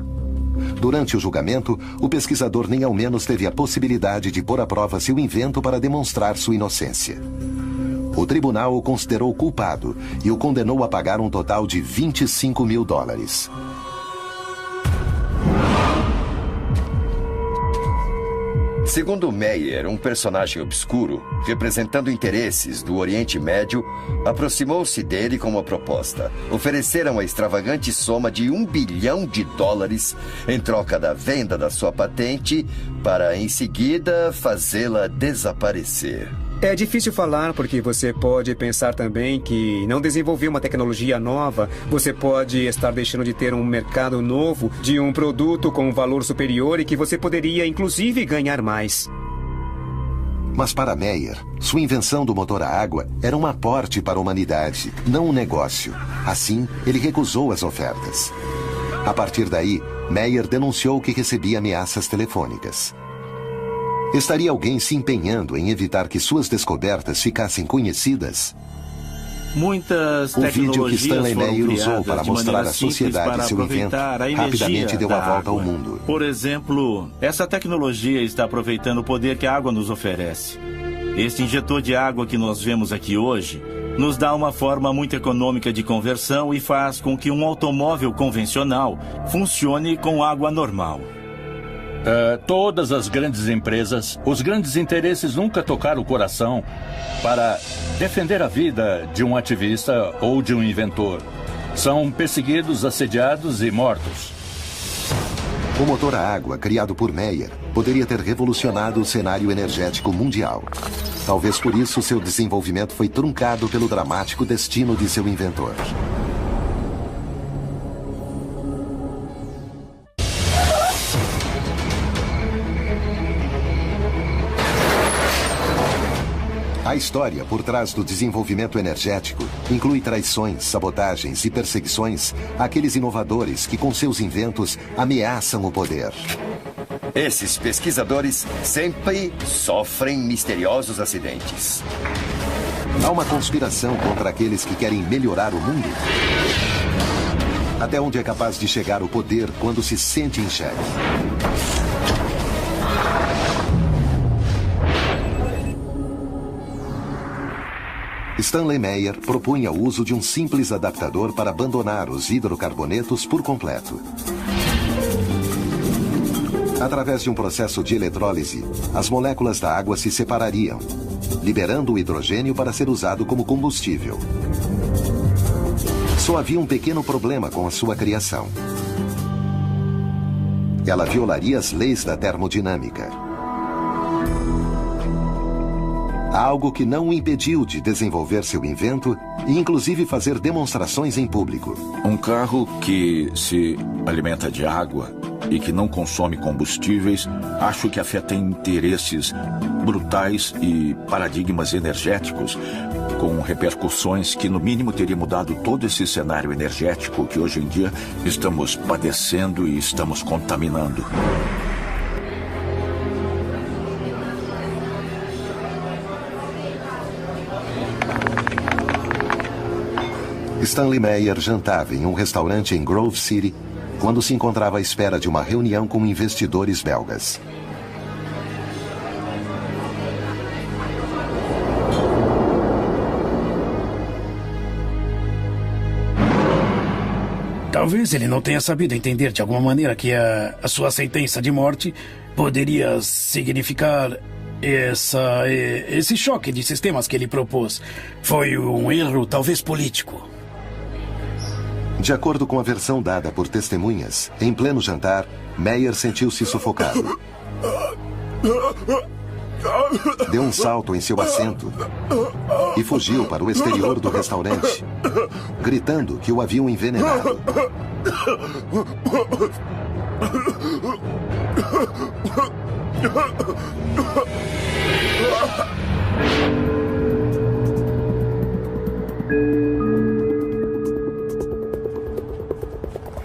Durante o julgamento, o pesquisador nem ao menos teve a possibilidade de pôr à prova seu invento para demonstrar sua inocência. O tribunal o considerou culpado e o condenou a pagar um total de $25 mil. Segundo Meyer, um personagem obscuro, representando interesses do Oriente Médio, aproximou-se dele com uma proposta. Ofereceram a extravagante soma de $1 bilhão em troca da venda da sua patente para, em seguida, fazê-la desaparecer. É difícil falar porque você pode pensar também que não desenvolver uma tecnologia nova, você pode estar deixando de ter um mercado novo de um produto com um valor superior e que você poderia, inclusive, ganhar mais. Mas para Meyer, sua invenção do motor a água era um aporte para a humanidade, não um negócio. Assim, ele recusou as ofertas. A partir daí, Meyer denunciou que recebia ameaças telefônicas. Estaria alguém se empenhando em evitar que suas descobertas ficassem conhecidas? Muitas o vídeo que tecnologias Stanley foram Meyer usou criadas para de mostrar maneira à simples sociedade para seu invento aproveitar a rapidamente energia deu a da volta ao água. mundo. Por exemplo, essa tecnologia está aproveitando o poder que a água nos oferece. Este injetor de água que nós vemos aqui hoje nos dá uma forma muito econômica de conversão e faz com que um automóvel convencional funcione com água normal. Todas as grandes empresas, os grandes interesses nunca tocaram o coração para defender a vida de um ativista ou de um inventor. São perseguidos, assediados e mortos. O motor a água, criado por Meyer, poderia ter revolucionado o cenário energético mundial. Talvez por isso seu desenvolvimento foi truncado pelo dramático destino de seu inventor. A história por trás do desenvolvimento energético inclui traições, sabotagens e perseguições àqueles inovadores que, com seus inventos, ameaçam o poder. Esses pesquisadores sempre sofrem misteriosos acidentes. Há uma conspiração contra aqueles que querem melhorar o mundo? Até onde é capaz de chegar o poder quando se sente em xeque? Stanley Meyer propunha o uso de um simples adaptador para abandonar os hidrocarbonetos por completo. Através de um processo de eletrólise, as moléculas da água se separariam, liberando o hidrogênio para ser usado como combustível. Só havia um pequeno problema com a sua criação. Ela violaria as leis da termodinâmica. Algo que não o impediu de desenvolver seu invento e inclusive fazer demonstrações em público. Um carro que se alimenta de água e que não consome combustíveis, acho que afeta interesses brutais e paradigmas energéticos, com repercussões que, no mínimo, teria mudado todo esse cenário energético que hoje em dia estamos padecendo e estamos contaminando. Stanley Meyer jantava em um restaurante em Grove City quando se encontrava à espera de uma reunião com investidores belgas. Talvez ele não tenha sabido entender de alguma maneira que a sua sentença de morte poderia significar esse choque de sistemas que ele propôs. Foi um erro, talvez político. De acordo com a versão dada por testemunhas, em pleno jantar, Meyer sentiu-se sufocado. Deu um salto em seu assento e fugiu para o exterior do restaurante, gritando que o haviam envenenado.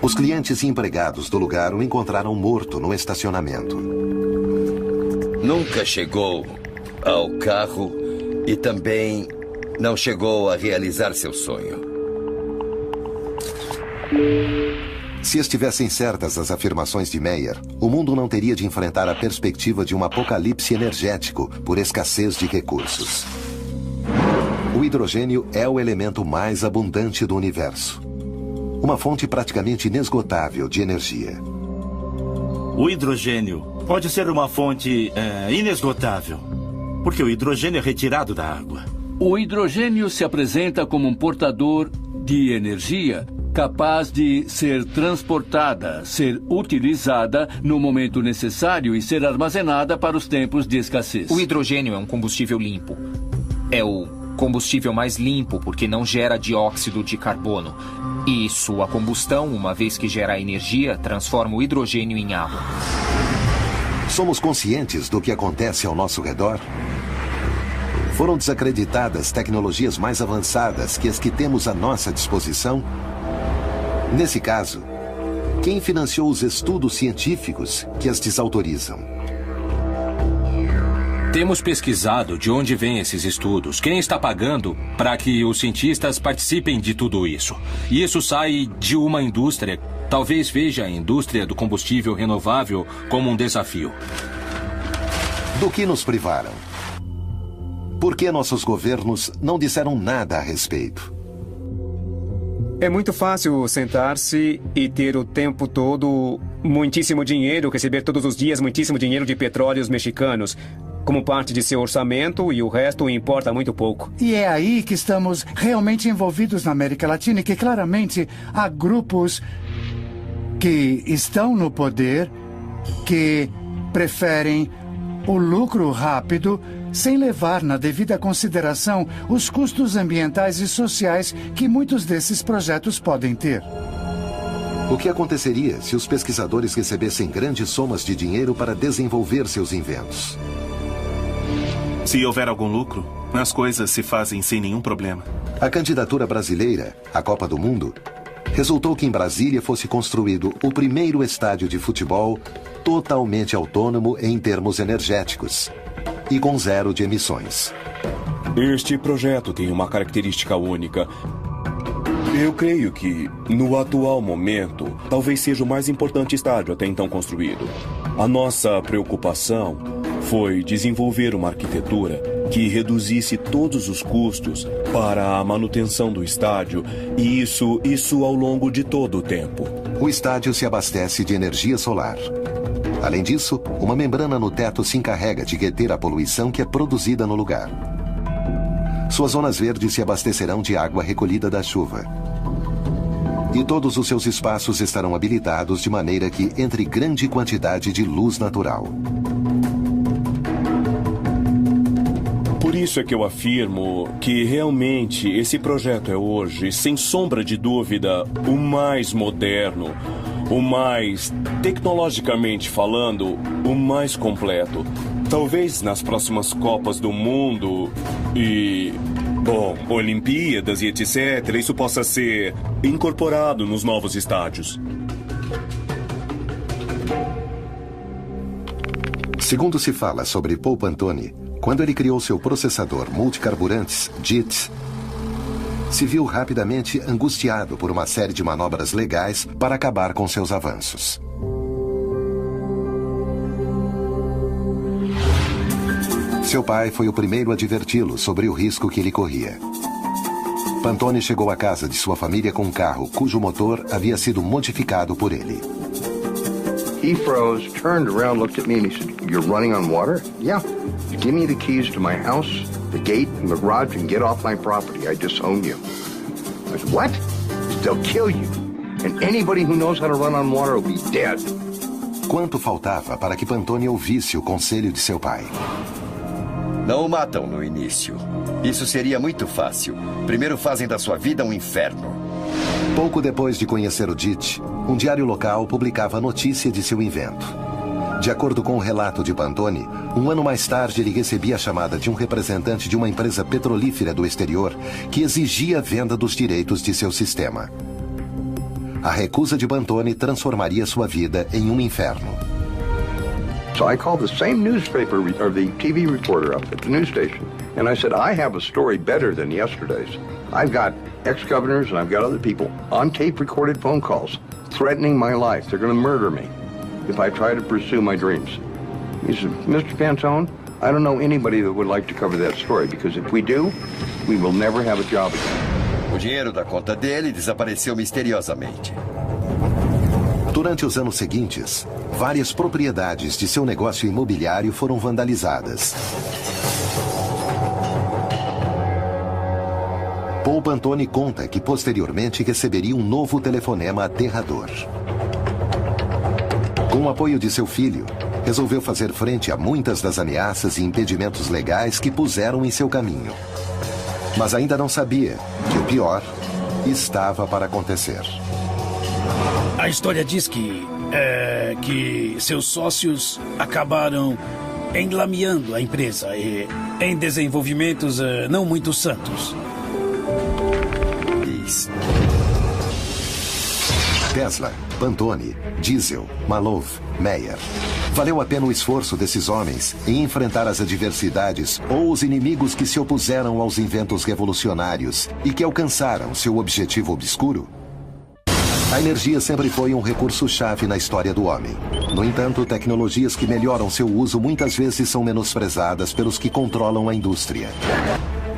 Os clientes e empregados do lugar o encontraram morto no estacionamento. Nunca chegou ao carro e também não chegou a realizar seu sonho. Se estivessem certas as afirmações de Meyer, o mundo não teria de enfrentar a perspectiva de um apocalipse energético por escassez de recursos. O hidrogênio é o elemento mais abundante do universo. Uma fonte praticamente inesgotável de energia. O hidrogênio pode ser uma fonte inesgotável, porque o hidrogênio é retirado da água. O hidrogênio se apresenta como um portador de energia capaz de ser transportada, ser utilizada no momento necessário e ser armazenada para os tempos de escassez. O hidrogênio é um combustível limpo. É o combustível mais limpo porque não gera dióxido de carbono. E sua combustão, uma vez que gera energia, transforma o hidrogênio em água. Somos conscientes do que acontece ao nosso redor? Foram desacreditadas tecnologias mais avançadas que as que temos à nossa disposição? Nesse caso, quem financiou os estudos científicos que as desautorizam? Temos pesquisado de onde vêm esses estudos, quem está pagando para que os cientistas participem de tudo isso. E isso sai de uma indústria. Talvez veja a indústria do combustível renovável como um desafio. Do que nos privaram? Por que nossos governos não disseram nada a respeito? É muito fácil sentar-se e ter o tempo todo muitíssimo dinheiro, receber todos os dias muitíssimo dinheiro de petróleos mexicanos como parte de seu orçamento e o resto importa muito pouco. E é aí que estamos realmente envolvidos na América Latina e que claramente há grupos que estão no poder que preferem o lucro rápido sem levar na devida consideração os custos ambientais e sociais que muitos desses projetos podem ter. O que aconteceria se os pesquisadores recebessem grandes somas de dinheiro para desenvolver seus inventos? Se houver algum lucro, as coisas se fazem sem nenhum problema. A candidatura brasileira à Copa do Mundo resultou que em Brasília fosse construído o primeiro estádio de futebol totalmente autônomo em termos energéticos e com zero de emissões. Este projeto tem uma característica única. Eu creio que, no atual momento, talvez seja o mais importante estádio até então construído. A nossa preocupação foi desenvolver uma arquitetura que reduzisse todos os custos para a manutenção do estádio, e isso ao longo de todo o tempo. O estádio se abastece de energia solar. Além disso, uma membrana no teto se encarrega de reter a poluição que é produzida no lugar. Suas zonas verdes se abastecerão de água recolhida da chuva. E todos os seus espaços estarão habilitados de maneira que entre grande quantidade de luz natural. Por Por isso é que eu afirmo que realmente esse projeto é hoje, sem sombra de dúvida, o mais moderno, o mais, tecnologicamente falando, o mais completo. Talvez nas próximas Copas do Mundo e, bom, Olimpíadas e etc., isso possa ser incorporado nos novos estádios. Segundo se fala sobre Paul Pantone, quando ele criou seu processador multicarburantes, JIT, se viu rapidamente angustiado por uma série de manobras legais para acabar com seus avanços. Seu pai foi o primeiro a adverti-lo sobre o risco que ele corria. Pantone chegou à casa de sua família com um carro cujo motor havia sido modificado por ele. He froze, turned around, looked at me, and he said, "You're running on water?" "Yeah. Give me the keys to my house, the gate, and the garage, and get off my property. I disown you." I said, "What?" He said, "They'll kill you. And anybody who knows how to run on water will be dead." Quanto faltava para que Pantone ouvisse o conselho de seu pai? Não o matam no início. Isso seria muito fácil. Primeiro fazem da sua vida um inferno. Pouco depois de conhecer o JIT, um diário local publicava a notícia de seu invento. De acordo com o relato de Pantone, um ano mais tarde ele recebia a chamada de um representante de uma empresa petrolífera do exterior que exigia a venda dos direitos de seu sistema. A recusa de Pantone transformaria sua vida em um inferno. So I called the same newspaper or the TV reporter up at the news station, and I said, "I have a story better than yesterday's. I've got ex-governors and I've got other people on tape-recorded phone calls threatening my life. They're going to murder me if I try to pursue my dreams." He said, "Mr. Pantone, I don't know anybody that would like to cover that story, because if we do, we will never have a job again." O dinheiro da conta dele desapareceu misteriosamente. Durante os anos seguintes, várias propriedades de seu negócio imobiliário foram vandalizadas. Paul Pantone conta que posteriormente receberia um novo telefonema aterrador. Com o apoio de seu filho, resolveu fazer frente a muitas das ameaças e impedimentos legais que puseram em seu caminho. Mas ainda não sabia que o pior estava para acontecer. A história diz que seus sócios acabaram enlameando a empresa em desenvolvimentos não muito santos. Tesla, Pantone, Diesel, Malov, Meyer. Valeu a pena o esforço desses homens em enfrentar as adversidades ou os inimigos que se opuseram aos inventos revolucionários e que alcançaram seu objetivo obscuro? A energia sempre foi um recurso-chave na história do homem. No entanto, tecnologias que melhoram seu uso muitas vezes são menosprezadas pelos que controlam a indústria.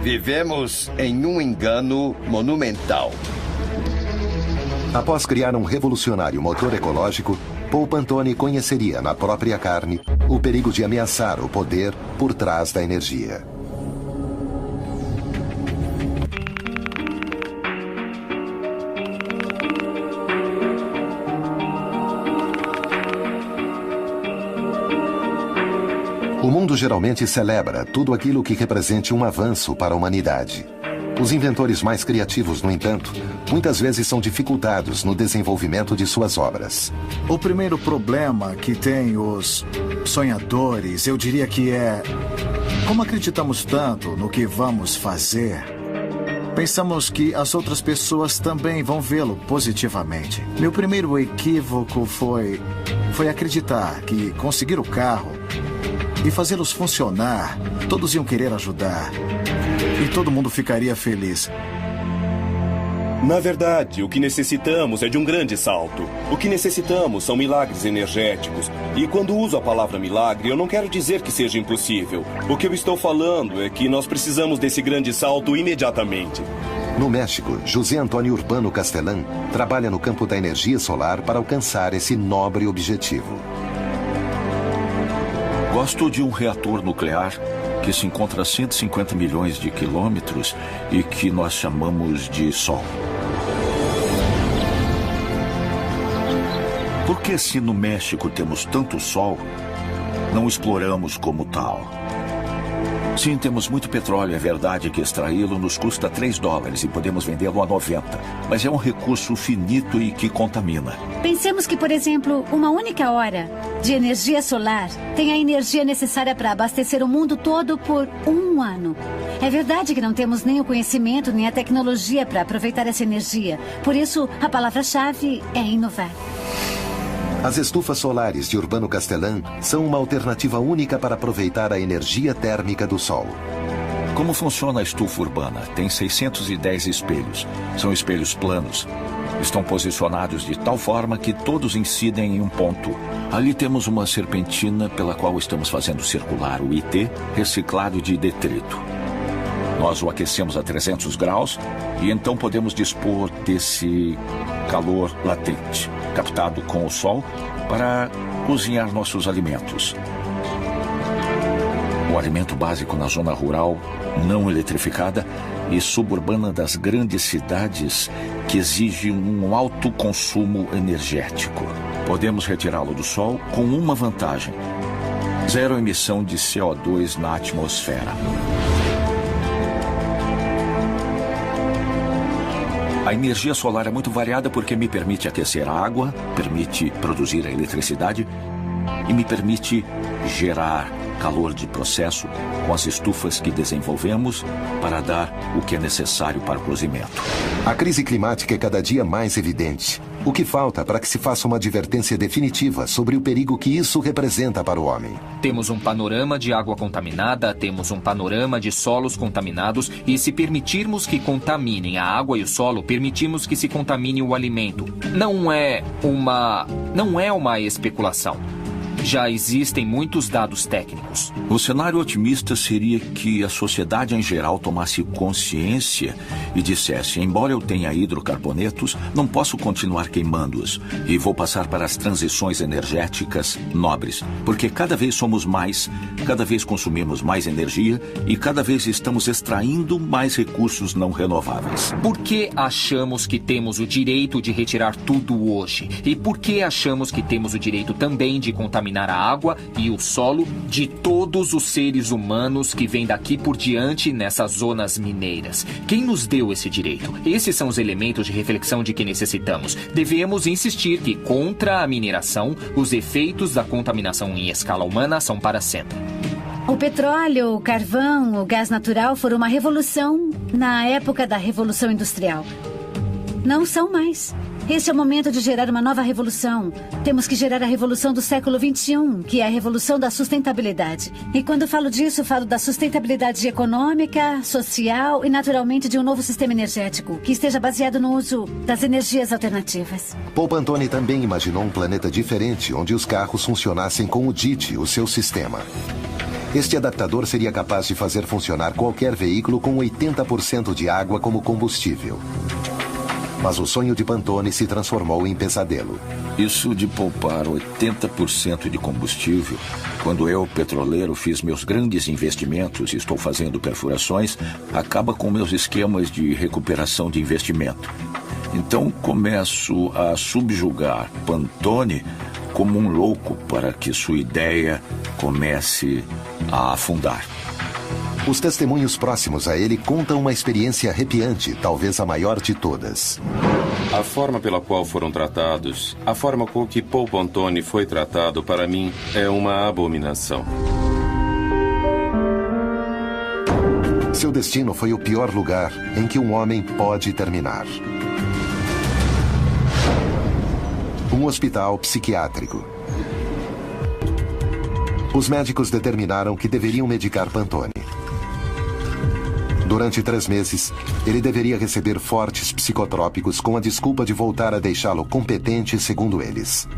Vivemos em um engano monumental. Após criar um revolucionário motor ecológico, Paul Pantone conheceria na própria carne o perigo de ameaçar o poder por trás da energia. O mundo geralmente celebra tudo aquilo que represente um avanço para a humanidade. Os inventores mais criativos, no entanto, muitas vezes são dificultados no desenvolvimento de suas obras. O primeiro problema que tem os sonhadores, eu diria que é como acreditamos tanto no que vamos fazer, pensamos que as outras pessoas também vão vê-lo positivamente. Meu primeiro equívoco foi acreditar que conseguir o carro e fazê-los funcionar, todos iam querer ajudar. E todo mundo ficaria feliz. Na verdade, o que necessitamos é de um grande salto. O que necessitamos são milagres energéticos. E quando uso a palavra milagre, eu não quero dizer que seja impossível. O que eu estou falando é que nós precisamos desse grande salto imediatamente. No México, José Antônio Urbano Castellán trabalha no campo da energia solar para alcançar esse nobre objetivo. Gosto de um reator nuclear que se encontra a 150 milhões de quilômetros e que nós chamamos de Sol. Por que, se no México temos tanto Sol, não exploramos como tal? Sim, temos muito petróleo. É verdade que extraí-lo nos custa $3 e podemos vendê-lo a 90. Mas é um recurso finito e que contamina. Pensemos que, por exemplo, uma única hora de energia solar tem a energia necessária para abastecer o mundo todo por 1 ano. É verdade que não temos nem o conhecimento nem a tecnologia para aproveitar essa energia. Por isso, a palavra-chave é inovar. As estufas solares de Urbano Castellan são uma alternativa única para aproveitar a energia térmica do sol. Como funciona a estufa urbana? Tem 610 espelhos. São espelhos planos. Estão posicionados de tal forma que todos incidem em um ponto. Ali temos uma serpentina pela qual estamos fazendo circular o IT reciclado de detrito. Nós o aquecemos a 300 graus e então podemos dispor desse calor latente, captado com o sol, para cozinhar nossos alimentos. O alimento básico na zona rural, não eletrificada e suburbana das grandes cidades, que exige um alto consumo energético. Podemos retirá-lo do sol com uma vantagem: zero emissão de CO2 na atmosfera. A energia solar é muito variada porque me permite aquecer a água, permite produzir a eletricidade e me permite gerar calor de processo com as estufas que desenvolvemos para dar o que é necessário para o cozimento. A crise climática é cada dia mais evidente. O que falta para que se faça uma advertência definitiva sobre o perigo que isso representa para o homem? Temos um panorama de água contaminada, temos um panorama de solos contaminados e, se permitirmos que contaminem a água e o solo, permitimos que se contamine o alimento. Não é uma especulação. Já existem muitos dados técnicos. O cenário otimista seria que a sociedade em geral tomasse consciência e dissesse: embora eu tenha hidrocarbonetos, não posso continuar queimando-os e vou passar para as transições energéticas nobres, porque cada vez somos mais, cada vez consumimos mais energia e cada vez estamos extraindo mais recursos não renováveis. Por que achamos que temos o direito de retirar tudo hoje? E por que achamos que temos o direito também de contaminar a água e o solo de todos os seres humanos que vêm daqui por diante nessas zonas mineiras? Quem nos deu esse direito? Esses são os elementos de reflexão de que necessitamos. Devemos insistir que, contra a mineração, os efeitos da contaminação em escala humana são para sempre. O petróleo, o carvão, o gás natural foram uma revolução na época da Revolução Industrial. Não são mais. Este é o momento de gerar uma nova revolução. Temos que gerar a revolução do século XXI, que é a revolução da sustentabilidade. E quando falo disso, falo da sustentabilidade econômica, social e, naturalmente, de um novo sistema energético, que esteja baseado no uso das energias alternativas. Paul Pantone também imaginou um planeta diferente, onde os carros funcionassem com o DIT, o seu sistema. Este adaptador seria capaz de fazer funcionar qualquer veículo com 80% de água como combustível. Mas o sonho de Pantone se transformou em pesadelo. Isso de poupar 80% de combustível, quando eu, petroleiro, fiz meus grandes investimentos e estou fazendo perfurações, acaba com meus esquemas de recuperação de investimento. Então começo a subjugar Pantone como um louco para que sua ideia comece a afundar. Os testemunhos próximos a ele contam uma experiência arrepiante, talvez a maior de todas. A forma pela qual foram tratados, a forma com que Paul Pantone foi tratado, para mim, é uma abominação. Seu destino foi o pior lugar em que um homem pode terminar. Um hospital psiquiátrico. Os médicos determinaram que deveriam medicar Pantone. Durante 3 meses, ele deveria receber fortes psicotrópicos com a desculpa de voltar a deixá-lo competente, segundo eles.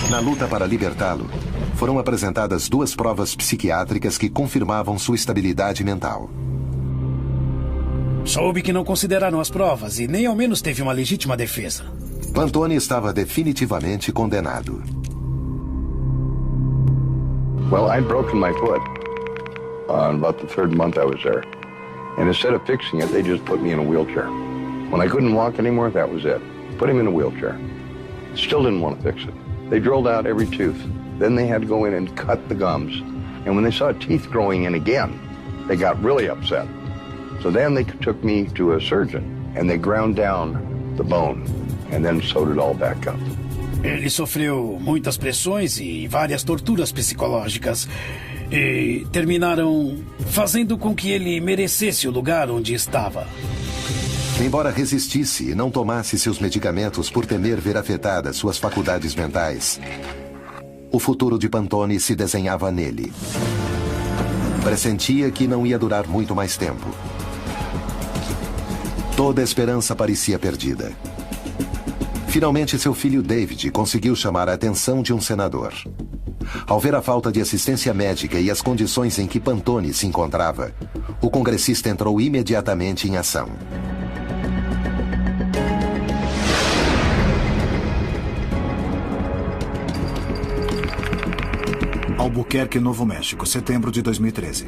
Na luta para libertá-lo, foram apresentadas 2 provas psiquiátricas que confirmavam sua estabilidade mental. Soube que não consideraram as provas e nem ao menos teve uma legítima defesa. Pantone estava definitivamente condenado. Well, I'd broken my foot on about the 3rd month I was there. And instead of fixing it, they just put me in a wheelchair. When I couldn't walk anymore, that was it. Put him in a wheelchair. Still didn't want to fix it. They drilled out every tooth. Then they had to go in and cut the gums. And when they saw teeth growing in again, they got really upset. So then they took me to a surgeon, and they ground down the bone, and then sewed it all back up. Ele sofreu muitas pressões e várias torturas psicológicas. E terminaram fazendo com que ele merecesse o lugar onde estava. Embora resistisse e não tomasse seus medicamentos por temer ver afetadas suas faculdades mentais, o futuro de Pantone se desenhava nele. Pressentia que não ia durar muito mais tempo. Toda a esperança parecia perdida. Finalmente, seu filho David conseguiu chamar a atenção de um senador. Ao ver a falta de assistência médica e as condições em que Pantone se encontrava, o congressista entrou imediatamente em ação. Albuquerque, Novo México, setembro de 2013.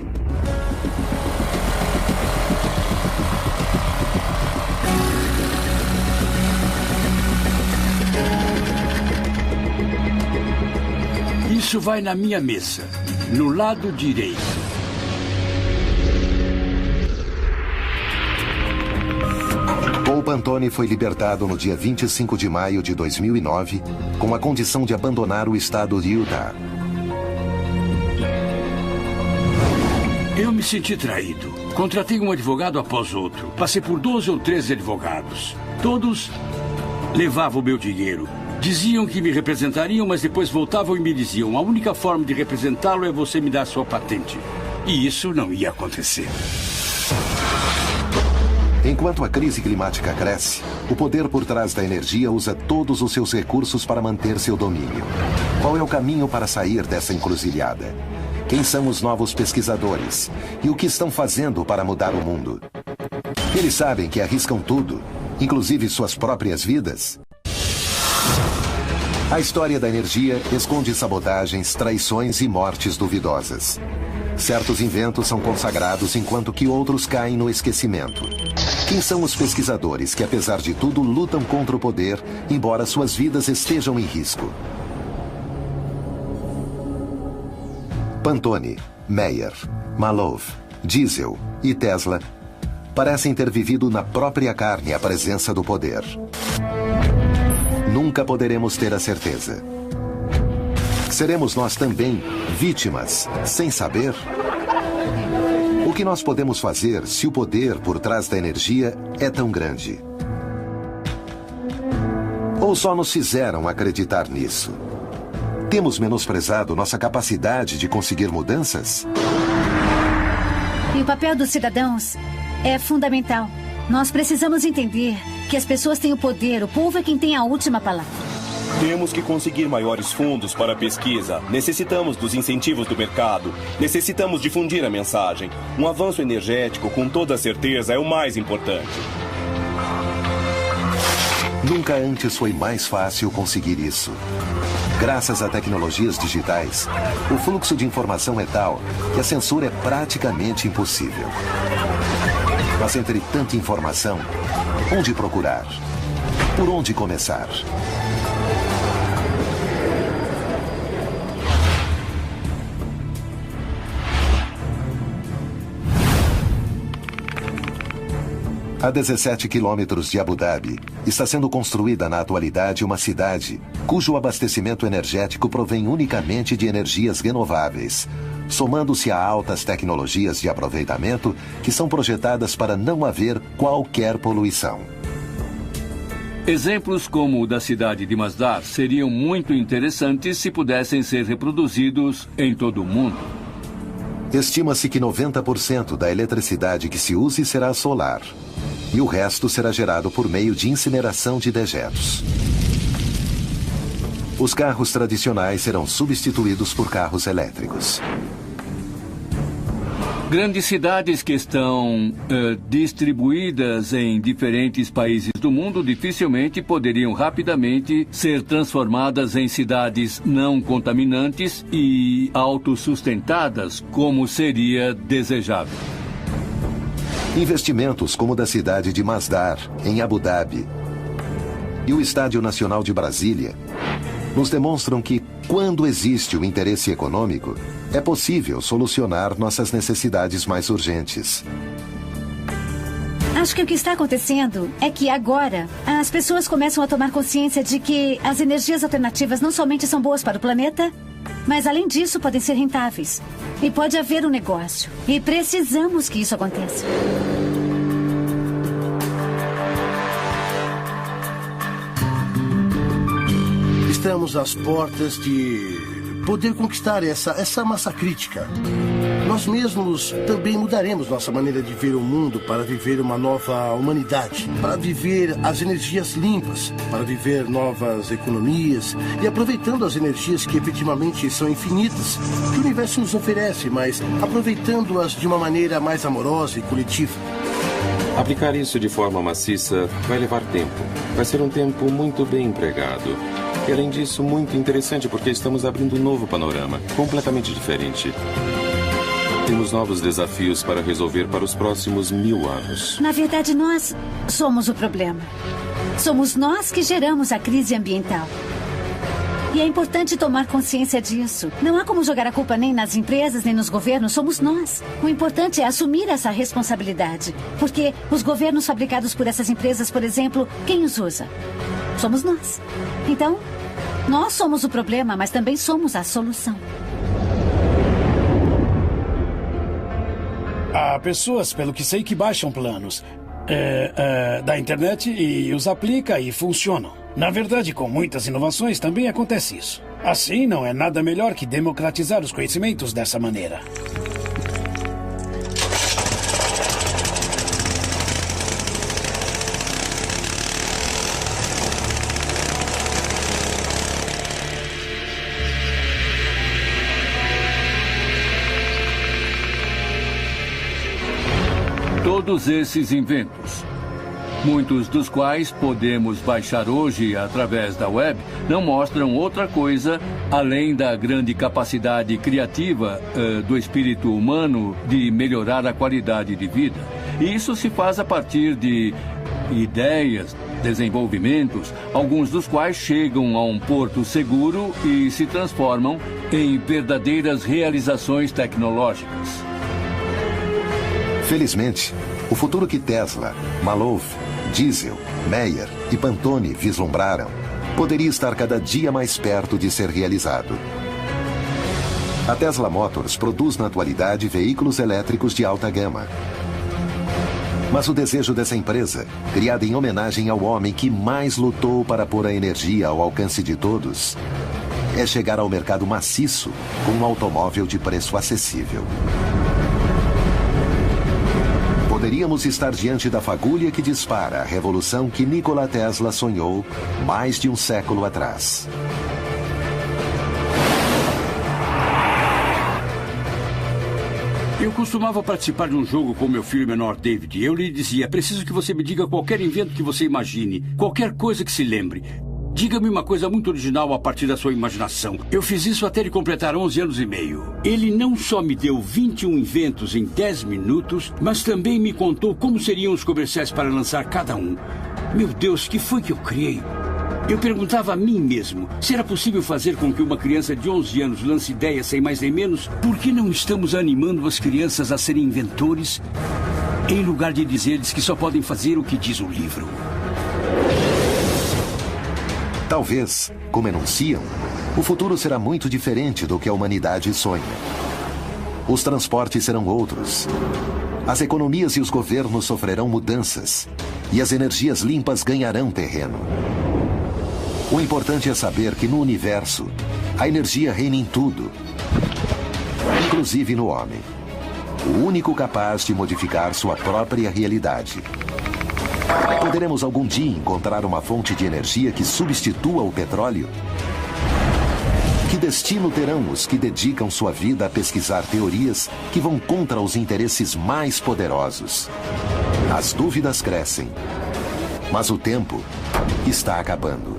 Isso vai na minha mesa, no lado direito. Paul Pantone foi libertado no dia 25 de maio de 2009, com a condição de abandonar o estado de Utah. Eu me senti traído. Contratei um advogado após outro. Passei por 12 ou 13 advogados. Todos levavam o meu dinheiro. Diziam que me representariam, mas depois voltavam e me diziam: a única forma de representá-lo é você me dar sua patente. E isso não ia acontecer. Enquanto a crise climática cresce, o poder por trás da energia usa todos os seus recursos para manter seu domínio. Qual é o caminho para sair dessa encruzilhada? Quem são os novos pesquisadores? E o que estão fazendo para mudar o mundo? Eles sabem que arriscam tudo, inclusive suas próprias vidas? A história da energia esconde sabotagens, traições e mortes duvidosas. Certos inventos são consagrados enquanto que outros caem no esquecimento. Quem são os pesquisadores que, apesar de tudo, lutam contra o poder, embora suas vidas estejam em risco? Pantone, Meyer, Malov, Diesel e Tesla parecem ter vivido na própria carne a presença do poder. Nunca poderemos ter a certeza. Seremos nós também vítimas, sem saber? O que nós podemos fazer se o poder por trás da energia é tão grande? Ou só nos fizeram acreditar nisso? Temos menosprezado nossa capacidade de conseguir mudanças? E o papel dos cidadãos é fundamental. Nós precisamos entender que as pessoas têm o poder, o povo é quem tem a última palavra. Temos que conseguir maiores fundos para a pesquisa. Necessitamos dos incentivos do mercado. Necessitamos difundir a mensagem. Um avanço energético, com toda certeza, é o mais importante. Nunca antes foi mais fácil conseguir isso. Graças a tecnologias digitais, o fluxo de informação é tal que a censura é praticamente impossível. Mas entre tanta informação, onde procurar? Por onde começar? A 17 quilômetros de Abu Dhabi, está sendo construída na atualidade uma cidade cujo abastecimento energético provém unicamente de energias renováveis, somando-se a altas tecnologias de aproveitamento que são projetadas para não haver qualquer poluição. Exemplos como o da cidade de Masdar seriam muito interessantes se pudessem ser reproduzidos em todo o mundo. Estima-se que 90% da eletricidade que se use será solar. E o resto será gerado por meio de incineração de dejetos. Os carros tradicionais serão substituídos por carros elétricos. Grandes cidades que estão distribuídas em diferentes países do mundo dificilmente poderiam rapidamente ser transformadas em cidades não contaminantes e autossustentadas, como seria desejável. Investimentos como o da cidade de Masdar, em Abu Dhabi, e o Estádio Nacional de Brasília, nos demonstram que, quando existe o interesse econômico, é possível solucionar nossas necessidades mais urgentes. Acho que o que está acontecendo é que agora as pessoas começam a tomar consciência de que as energias alternativas não somente são boas para o planeta, mas além disso podem ser rentáveis. E pode haver um negócio. E precisamos que isso aconteça. Estamos às portas de poder conquistar essa massa crítica. Nós mesmos também mudaremos nossa maneira de ver o mundo para viver uma nova humanidade, para viver as energias limpas, para viver novas economias e aproveitando as energias que efetivamente são infinitas, que o universo nos oferece, mas aproveitando-as de uma maneira mais amorosa e coletiva. Aplicar isso de forma maciça vai levar tempo. Vai ser um tempo muito bem empregado. E, além disso, muito interessante porque estamos abrindo um novo panorama, completamente diferente. Temos novos desafios para resolver para os próximos 1000 anos. Na verdade, nós somos o problema. Somos nós que geramos a crise ambiental. E é importante tomar consciência disso. Não há como jogar a culpa nem nas empresas, nem nos governos. Somos nós. O importante é assumir essa responsabilidade. Porque os governos fabricados por essas empresas, por exemplo, quem os usa? Somos nós. Então, nós somos o problema, mas também somos a solução. Há pessoas, pelo que sei, que baixam planos da internet e os aplica e funcionam. Na verdade, com muitas inovações também acontece isso. Assim, não é nada melhor que democratizar os conhecimentos dessa maneira. Todos esses inventos, muitos dos quais podemos baixar hoje através da web, não mostram outra coisa além da grande capacidade criativa do espírito humano de melhorar a qualidade de vida. E isso se faz a partir de ideias, desenvolvimentos, alguns dos quais chegam a um porto seguro e se transformam em verdadeiras realizações tecnológicas. Felizmente, o futuro que Tesla, Maloof, Diesel, Meyer e Pantone vislumbraram poderia estar cada dia mais perto de ser realizado. A Tesla Motors produz na atualidade veículos elétricos de alta gama. Mas o desejo dessa empresa, criada em homenagem ao homem que mais lutou para pôr a energia ao alcance de todos, é chegar ao mercado maciço com um automóvel de preço acessível. Poderíamos estar diante da fagulha que dispara a revolução que Nikola Tesla sonhou mais de um século atrás. Eu costumava participar de um jogo com meu filho menor, David. Eu lhe dizia, preciso que você me diga qualquer invento que você imagine, qualquer coisa que se lembre. Diga-me uma coisa muito original a partir da sua imaginação. Eu fiz isso até ele completar 11 anos e meio. Ele não só me deu 21 inventos em 10 minutos, mas também me contou como seriam os comerciais para lançar cada um. Meu Deus, que foi que eu criei? Eu perguntava a mim mesmo, se era possível fazer com que uma criança de 11 anos lance ideias sem mais nem menos? Por que não estamos animando as crianças a serem inventores, em lugar de dizer-lhes que só podem fazer o que diz o livro? Talvez, como enunciam, o futuro será muito diferente do que a humanidade sonha. Os transportes serão outros. As economias e os governos sofrerão mudanças. E as energias limpas ganharão terreno. O importante é saber que no universo, a energia reina em tudo, inclusive no homem. O único capaz de modificar sua própria realidade. Poderemos algum dia encontrar uma fonte de energia que substitua o petróleo? Que destino terão os que dedicam sua vida a pesquisar teorias que vão contra os interesses mais poderosos? As dúvidas crescem, mas o tempo está acabando.